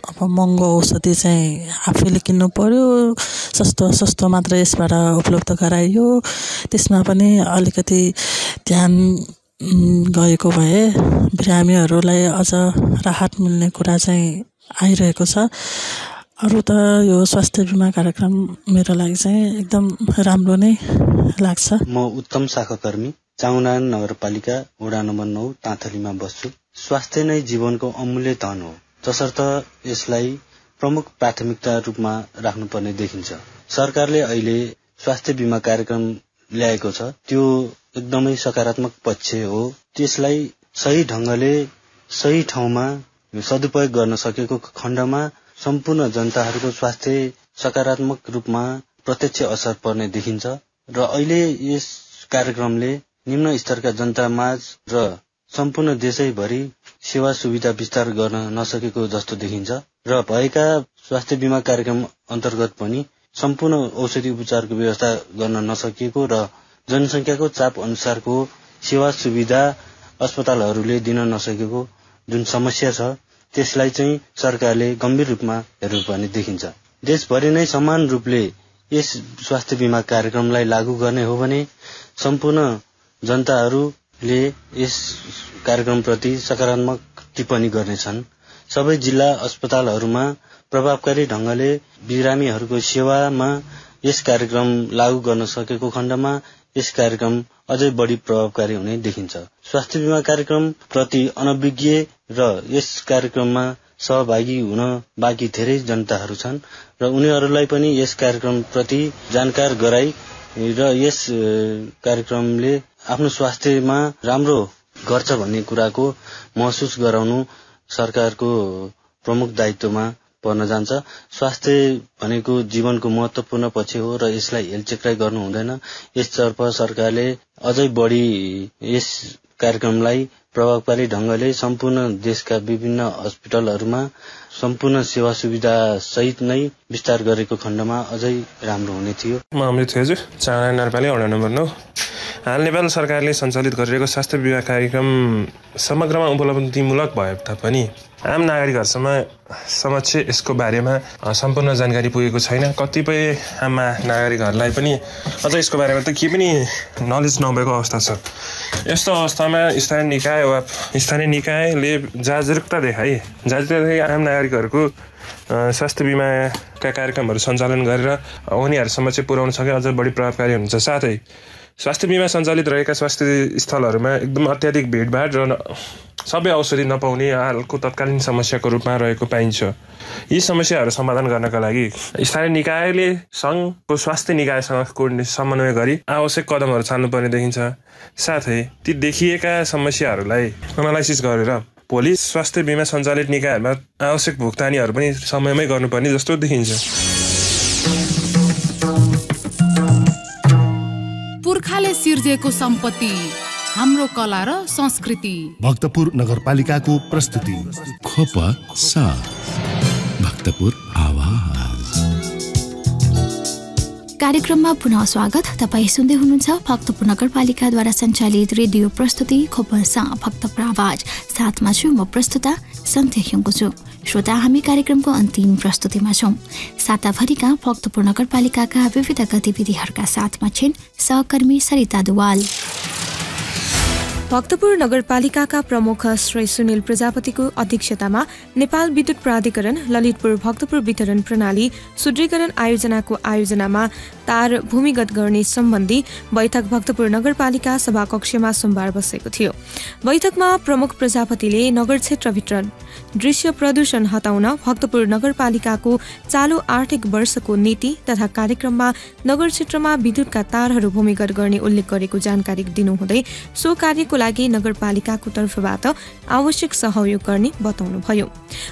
अब महँगो औषधि चाहिँ आफैले किन्नु पर्यो, सस्तो मात्र यसबाट उपलब्ध गराइयो। त्यसमा पनि अलिकति ध्यान गएको भए बिरामीहरूलाई अझ राहत मिल्ने कुरा चाहिँ आइरहेको छ। अरू त यो स्वास्थ्य बिमा कार्यक्रम मेरो लागि चाहिँ एकदम राम्रो नै लाग्छ। म उत्तम शाखाकर्मी, चाङनारायण नगरपालिका वडा नम्बर 9 ताँथलीमा बस्छु। स्वास्थ्य नै जीवनको अमूल्य धन हो, तसर्थ यसलाई प्रमुख प्राथमिकता रूपमा राख्नुपर्ने देखिन्छ। सरकारले अहिले स्वास्थ्य बीमा कार्यक्रम ल्याएको छ, त्यो एकदमै सकारात्मक पक्ष हो। त्यसलाई सही ढंगले सही ठाउँमा सदुपयोग गर्न सकेको खण्डमा सम्पूर्ण जनताहरूको स्वास्थ्य सकारात्मक रूपमा प्रत्यक्ष असर पर्ने देखिन्छ र अहिले यस कार्यक्रमले निम्न स्तरका जनतामाझ र सम्पूर्ण देशैभरि सेवा सुविधा विस्तार गर्न नसकेको जस्तो देखिन्छ र भएका स्वास्थ्य बीमा कार्यक्रम अन्तर्गत पनि सम्पूर्ण औषधि उपचारको व्यवस्था गर्न नसकिएको र जनसंख्याको चाप अनुसारको सेवा सुविधा अस्पतालहरूले दिन नसकेको जुन समस्या छ त्यसलाई चाहिँ सरकारले गम्भीर रूपमा हेर्नुपर्ने देखिन्छ। देशभरि नै समान रूपले यस स्वास्थ्य बीमा कार्यक्रमलाई लागू गर्ने हो भने सम्पूर्ण जनताहरूले यस कार्यक्रमप्रति सकारात्मक टिप्पणी गर्नेछन्। सबै जिल्ला अस्पतालहरूमा प्रभावकारी ढंगले बिरामीहरूको सेवामा यस कार्यक्रम लागू गर्न सकेको खण्डमा यस कार्यक्रम अझै बढी प्रभावकारी हुने देखिन्छ। स्वास्थ्य बीमा कार्यक्रम प्रति अनभिज्ञ र यस कार्यक्रममा सहभागी हुन बाँकी धेरै जनताहरू छन् र उनीहरूलाई पनि यस कार्यक्रम प्रति जानकार गराई र यस कार्यक्रमले आफ्नो स्वास्थ्यमा राम्रो गर्छ भन्ने कुराको महसुस गराउनु सरकारको प्रमुख दायित्वमा पर्न जान्छ। स्वास्थ्य भनेको जीवनको महत्त्वपूर्ण पक्ष हो र यसलाई हेलचेक्राइ गर्नु हुँदैन। यसतर्फ सरकारले अझै बढी यस कार्यक्रमलाई प्रभावकारी ढंगले सम्पूर्ण देशका विभिन्न अस्पतालहरूमा सम्पूर्ण सेवा सुविधा सहित नै विस्तार गरेको खण्डमा अझै राम्रो हुने थियो। म अमृत खेजु, चाङना नगरपालिका वडा नम्बर 9। हाल नेपाल सरकारले सञ्चालित गरिरहेको स्वास्थ्य बीमा कार्यक्रम समग्रमा उपलब्धिमूलक भए तापनि आम नागरिकहरूसम्म समक्ष यसको बारेमा सम्पूर्ण जानकारी पुगेको छैन। कतिपय आम नागरिकहरूलाई पनि अझ यसको बारेमा त के पनि नलेज नभएको अवस्था छ। यस्तो अवस्थामा स्थानीय निकायले जागरुकता देखाई आम नागरिकहरूको स्वास्थ्य बीमाका कार्यक्रमहरू सञ्चालन गरेर उनीहरूसम्म चाहिँ पुर्याउन सके अझ बढी प्रभावकारी हुन्छ। साथै स्वास्थ्य बीमा सञ्चालित रहेका स्वास्थ्य स्थलहरूमा एकदम अत्याधिक भिडभाड र सबै औषधि नपाउने हालको तत्कालीन समस्याको रूपमा रहेको पाइन्छ। यी समस्याहरू समाधान गर्नका लागि स्थानीय निकायले सङ्घको स्वास्थ्य निकायसँग समन्वय गरी आवश्यक कदमहरू चाल्नुपर्ने देखिन्छ। साथै ती देखिएका समस्याहरूलाई एनालाइसिस गरेर भोलि स्वास्थ्य बीमा सञ्चालित निकायहरूमा आवश्यक भुक्तानीहरू पनि समयमै गर्नुपर्ने जस्तो देखिन्छ। पुर्खाले सिर्जेको सम्पत्ति हाम्रो कला र संस्कृति। भक्तपुर नगरपालिकाको प्रस्तुति खोप साथ भक्तपुर आवाज। कार्यक्रममा पुनः स्वागत। तपाईँ सुन्दै हुनुहुन्छ भक्तपुर नगरपालिकाद्वारा सञ्चालित रेडियो प्रस्तुति खोप साथ भक्तपुर आवाज। साथमा छु म प्रस्तुता सन्ध्या खिङ्गु छु। श्रोता, हामी कार्यक्रमको अन्तिम प्रस्तुतिमा छौँ। साताभरिका भक्तपुर नगरपालिकाका विविध गतिविधिहरूका साथमा छिन् सहकर्मी सरिता दुवाल। भक्तपुर नगरपालिकाका प्रमुख श्री सुनिल प्रजापतिको अध्यक्षतामा नेपाल विद्युत प्राधिकरण ललितपुर भक्तपुर वितरण प्रणाली सुदृढीकरण आयोजनाको आयोजनामा तार भूमिगत गर्ने सम्बन्धी बैठक भक्तपुर नगरपालिका सभाकक्षमा सोमबार बसेको थियो। बैठकमा प्रमुख प्रजापतिले नगर क्षेत्रभित्र दृश्य प्रदूषण हटाउन भक्तपुर नगरपालिकाको चालू आर्थिक वर्षको नीति तथा कार्यक्रममा नगर क्षेत्रमा विद्युतका तारहरू भूमिगत गर्ने उल्लेख गरेको जानकारी दिनुहुँदै सो कार्यको लागि नगरपालिकाको तर्फबाट आवश्यक सहयोग गर्ने बताउनुभयो।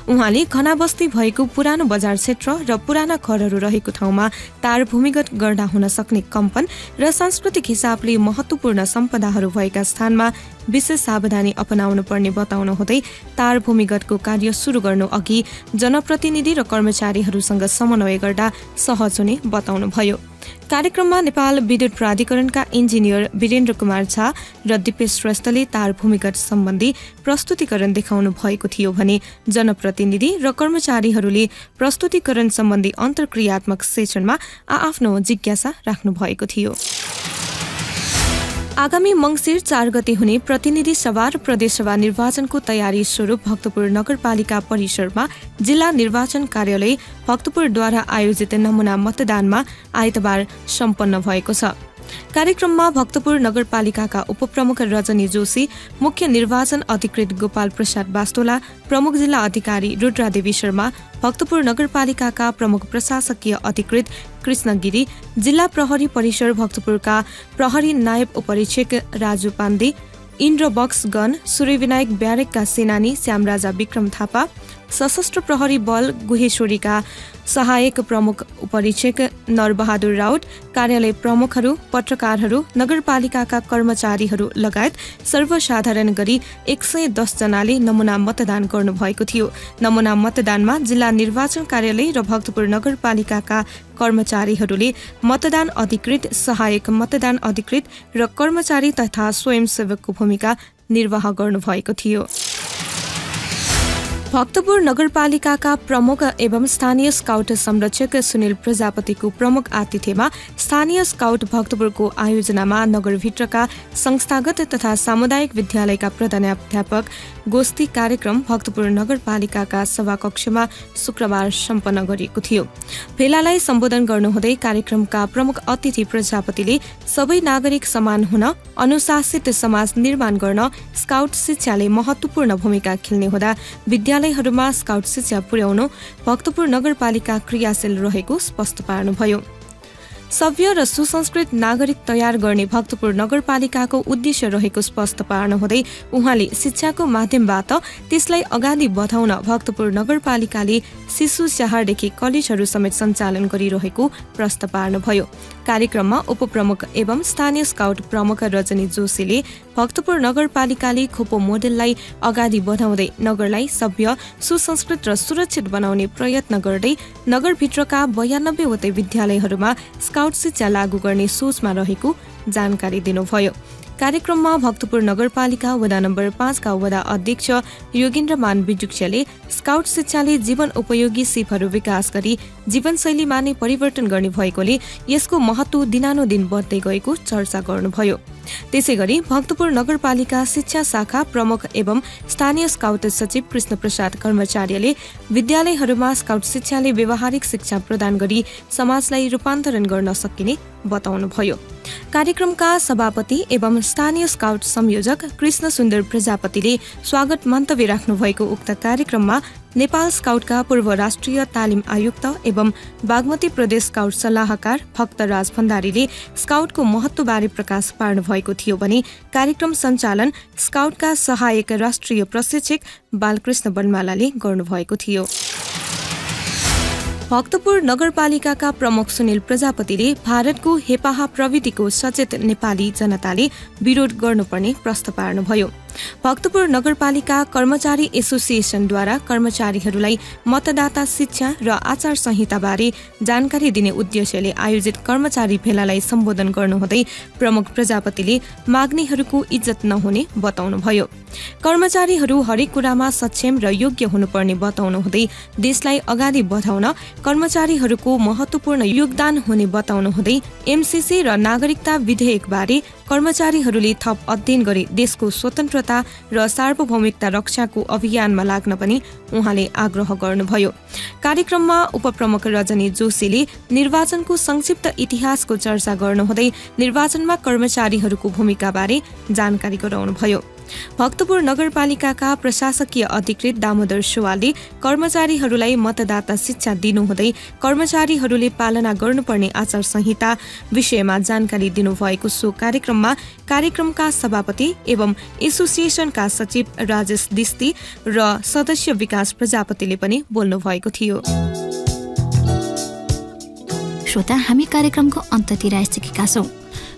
उहाँले घना बस्ती भएको पुरानो बजार क्षेत्र र पुराना घरहरू रहेको ठाउँमा तार भूमिगत गर्दा हुन सक्ने कम्पन र सांस्कृतिक हिसाबले महत्त्वपूर्ण सम्पदाहरू भएका स्थानमा विशेष सावधानी अपनाउनु पर्ने बताउनु हुँदै तार भूमिगतको कार्य सुरु गर्नु अघि जनप्रतिनिधि र कर्मचारीहरूसँग समन्वय गर्दा सहज हुने बताउनुभयो। कार्यक्रममा नेपाल विद्युत प्राधिकरणका इन्जिनियर वीरेन्द्र कुमार झा र दिपेश श्रेष्ठले तार भूमिगत सम्बन्धी प्रस्तुतिकरण देखाउनु भएको थियो भने जनप्रतिनिधि र कर्मचारीहरूले प्रस्तुतिकरण सम्बन्धी अन्तर्क्रियात्मक सेसनमा आआफ्नो जिज्ञासा राख्नु भएको थियो। आगामी मङ्सिर 4 गते हुने प्रतिनिधि सभा र प्रदेशसभा निर्वाचनको तयारी स्वरूप भक्तपुर नगरपालिका परिसरमा जिल्ला निर्वाचन कार्यालय भक्तपुरद्वारा आयोजित नमुना मतदानमा आइतबार सम्पन्न भएको छ। कार्यक्रममा भक्तपुर नगरपालिकाका उपप्रमुख रजनी जोशी, मुख्य निर्वाचन अधिकृत गोपाल प्रसाद बास्तोला, प्रमुख जिल्ला अधिकारी रुद्रादेवी शर्मा, भक्तपुर नगरपालिकाका प्रमुख प्रशासकीय अधिकृत कृष्ण गिरी, जिल्ला प्रहरी परिसर भक्तपुरका प्रहरी नायब उपरीक्षक राजु पाण्डे, इन्द्रबक्स गण सूर्यविनायक ब्यारेकका सेनानी श्यामराजा विक्रम थापा, सशस्त्र प्रहरी बल गुहेश्वरीका सहायक प्रमुख उपरीक्षक नरबहादुर राउत, कार्यालय प्रमुखहरू, पत्रकारहरू, नगरपालिकाका कर्मचारीहरू लगायत सर्वसाधारण गरी 110 जनाले नमुना मतदान गर्नुभएको थियो। नमुना मतदानमा जिल्ला निर्वाचन कार्यालय र भक्तपुर नगरपालिकाका कर्मचारीहरूले मतदान अधिकृत, सहायक मतदान अधिकृत र कर्मचारी तथा स्वयंसेवकको भूमिका निर्वाह गर्नुभएको थियो। भक्तपुर नगरपालिकाका प्रमुख एवं स्थानीय स्काउट संरक्षक सुनिल प्रजापतिको प्रमुख आतिथ्यमा स्थानीय स्काउट भक्तपुरको आयोजनामा नगरभित्रका संस्थागत तथा सामुदायिक विद्यालयका प्रधानाध्यापक गोष्ठी कार्यक्रम भक्तपुर नगरपालिकाका सभाकक्षमा शुक्रबार सम्पन्न गरिएको थियो। भेलालाई सम्बोधन गर्नुहुँदै कार्यक्रमका प्रमुख अतिथि प्रजापतिले सबै नागरिक समान हुन, अनुशासित समाज निर्माण गर्न स्काउट शिक्षाले महत्त्वपूर्ण भूमिका खेल्ने हुँदा विद्यालयहरूमा स्काउट शिक्षा पुर्याउनु भक्तपुर नगरपालिका क्रियाशील रहेको स्पष्ट पार्नुभयो। सभ्य र सुसंस्कृत नागरिक तयार गर्ने भक्तपुर नगरपालिकाको उद्देश्य रहेको स्पष्ट पार्नुहुँदै उहाँले शिक्षाको माध्यमबाट त्यसलाई अगाडि बढाउन भक्तपुर नगरपालिकाले शिशु स्याहारदेखि कलेजहरू समेत सञ्चालन गरिरहेको प्रश्न पार्नुभयो। कार्यक्रममा उपप्रमुख एवं स्थानीय स्काउट प्रमुख रजनी जोशीले भक्तपुर नगरपालिकाले खोपो मोडेललाई अगाडि बढाउँदै नगरलाई सभ्य, सुसंस्कृत र सुरक्षित बनाउने प्रयत्न गर्दै नगरभित्रका 92 वटै विद्यालयहरूमा स्काउट शिक्षा लागू गर्ने सोचमा रहेको जानकारी दिनुभयो। कार्यक्रममा भक्तपुर नगरपालिका वडा नम्बर 5 का वडा अध्यक्ष योगेन्द्रमान बिजुक्स्याले स्काउट शिक्षाले जीवन उपयोगी सिपहरू विकास गरी जीवनशैलीमा नै परिवर्तन गर्ने भएकोले यसको महत्त्व दिनानुदिन बढ्दै गएको चर्चा गर्नुभयो। त्यसैगरी भक्तपुर नगरपालिका शिक्षा शाखा प्रमुख एवं स्थानीय स्काउट सचिव कृष्ण प्रसाद कर्मचारीले विद्यालयहरूमा स्काउट शिक्षाले व्यावहारिक शिक्षा प्रदान गरी समाजलाई रूपान्तरण गर्न सकिने बताउनुभयो। कार्यक्रमका सभापति एवं स्थानीय स्काउट संयोजक कृष्ण सुन्दर प्रजापतिले स्वागत मन्तव्य राख्नु भएको उक्त कार्यक्रममा नेपाल स्काउटका पूर्व राष्ट्रिय तालिम आयुक्त एवं बागमती प्रदेश स्काउट सल्लाहकार भक्तराज भण्डारीले स्काउटको महत्त्वबारे प्रकाश पार्नु भएको थियो भने कार्यक्रम सञ्चालन स्काउटका सहायक राष्ट्रिय प्रशिक्षक बालकृष्ण बनमालाले गर्नुभएको थियो। भक्तपुर नगरपालिकाका प्रमुख सुनिल प्रजापतिले भारतको हेपाहा प्रविधिको सचेत नेपाली जनताले विरोध गर्नुपर्ने प्रश्न पार्नुभयो। भक्तपुर नगरपालिका कर्मचारी एसोसिएसनद्वारा कर्मचारीहरूलाई मतदाता शिक्षा र आचार संहिताबारे जानकारी दिने उद्देश्यले आयोजित कर्मचारी भेलालाई सम्बोधन गर्नुहुँदै प्रमुख प्रजापतिले माग्नेहरूको इज्जत नहुने बताउनुभयो। कर्मचारीहरू हरेक कुरामा सक्षम र योग्य हुनुपर्ने बताउनुहुँदै देशलाई अगाडि बढाउन कर्मचारीहरूको महत्त्वपूर्ण योगदान हुने बताउनुहुँदै एमसीसी र नागरिकता विधेयकबारे कर्मचारीहरूले थप अध्ययन गरी देशको स्वतन्त्रता र सार्वभौमिकता रक्षाको अभियानमा लाग्न पनि उहाँले आग्रह गर्नुभयो। कार्यक्रममा उपप्रमुख रजनी जोशीले निर्वाचनको संक्षिप्त इतिहासको चर्चा गर्नुहुँदै निर्वाचनमा कर्मचारीहरूको भूमिकाबारे जानकारी गराउनुभयो। भक्तपुर नगरपालिकाका प्रशासकीय अधिकृत दामोदर सुवालले कर्मचारीहरूलाई मतदाता शिक्षा दिनुहुँदै कर्मचारीहरूले पालना गर्नुपर्ने आचार संहिता विषयमा जानकारी दिनुभएको सो कार्यक्रमका सभापति एवं एसोसिएसनका सचिव राजेश दिस्ती र सदस्य विकास प्रजापतिले पनि बोल्नु भएको थियो। श्रोता, हामी कार्यक्रमको अन्ततिर आइसकेका छौं।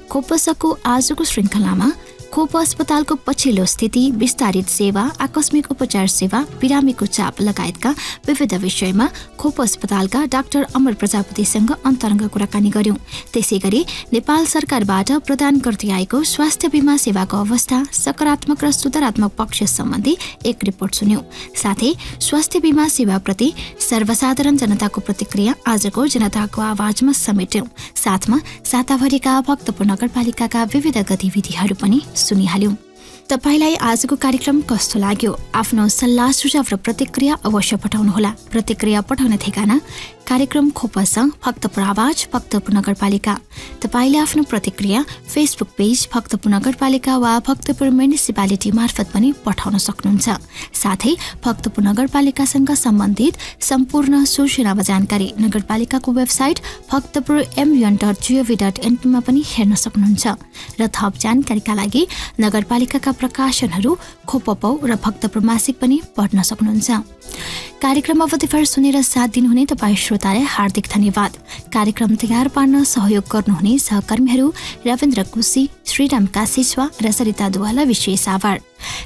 खोपसको आजको श्रृङ्खलामा खोप अस्पतालको पछिल्लो स्थिति, विस्तारित सेवा, आकस्मिक उपचार सेवा, बिरामीको चाप लगायतका विविध विषयमा खोप अस्पतालका डाक्टर अमर प्रजापतिसँग अन्तरङ्ग कुराकानी गर्यौं। त्यसैगरी नेपाल सरकारबाट प्रदान गर्दै आएको स्वास्थ्य बीमा सेवाको अवस्था, सकारात्मक र सुधारात्मक पक्ष सम्बन्धी एक रिपोर्ट सुन्यौं। साथै स्वास्थ्य बीमा सेवाप्रति सर्वसाधारण जनताको प्रतिक्रिया आजको जनताको आवाजमा समेट्यौं। साथमा साताभरिका भक्तपुर नगरपालिकाका विविध गतिविधिहरू पनि सुनिहाल्यौं। तपाईलाई आजको कार्यक्रम कस्तो लाग्यो? आफ्नो सल्लाह सुझाव र प्रतिक्रिया अवश्य पठाउनुहोला। प्रतिक्रिया पठाउने ठेगाना कार्यक्रम खोपस भक्तपुर आवाज भक्तपुर नगरपालिका। तपाईले आफ्नो प्रतिक्रिया फेसबुक पेज भक्तपुर नगरपालिका वा भक्तपुर म्युनिसिपालिटी मार्फत पनि पठाउन सक्नुहुन्छ। साथै भक्तपुर नगरपालिकासँग सम्बन्धित सम्पूर्ण सूचना वा जानकारी नगरपालिकाको वेबसाइट भक्तपुर.mun.gov.np मा पनि हेर्न सक्नुहुन्छ। र थप जानकारीका लागि नगरपालिकाका प्रकाशनहरू खोपपौ र भक्तपुर मासिक पनि पढ्न सक्नुहुन्छ। कार्यक्रम अवधिभर सुनेर साथ दिनुहुने तपाईँ श्रोतालाई हार्दिक धन्यवाद। कार्यक्रम तयार पार्न सहयोग गर्नुहुने सहकर्मीहरू रविन्द्र कुसी, श्रीराम कासेचवा र सरिता दुवालाई विशेष आभार।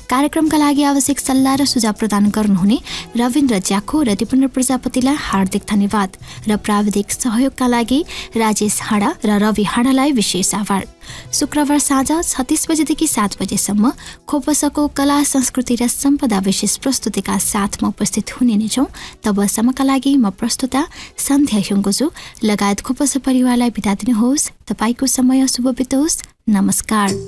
कार्यक्रमका लागि आवश्यक सल्लाह र सुझाव प्रदान गर्नुहुने रविन्द्र ज्याखो र दिपेन्द्र प्रजापतिलाई हार्दिक धन्यवाद र प्राविधिक सहयोगका लागि राजेश हाँडा र रवि हाँडालाई विशेष आभार। शुक्रबार साँझ 36 बजेदेखि 7 बजेसम्म खोपसको कला संस्कृति र सम्पदा विशेष प्रस्तुतिका साथमा उपस्थित हुने नै छौँ। तबसम्मका लागि म प्रस्तुता सन्ध्या ह्युङ्गोजु लगायत खोपस परिवारलाई बिदा दिनुहोस्। तपाईँको समय शुभ बितोस्। नमस्कार।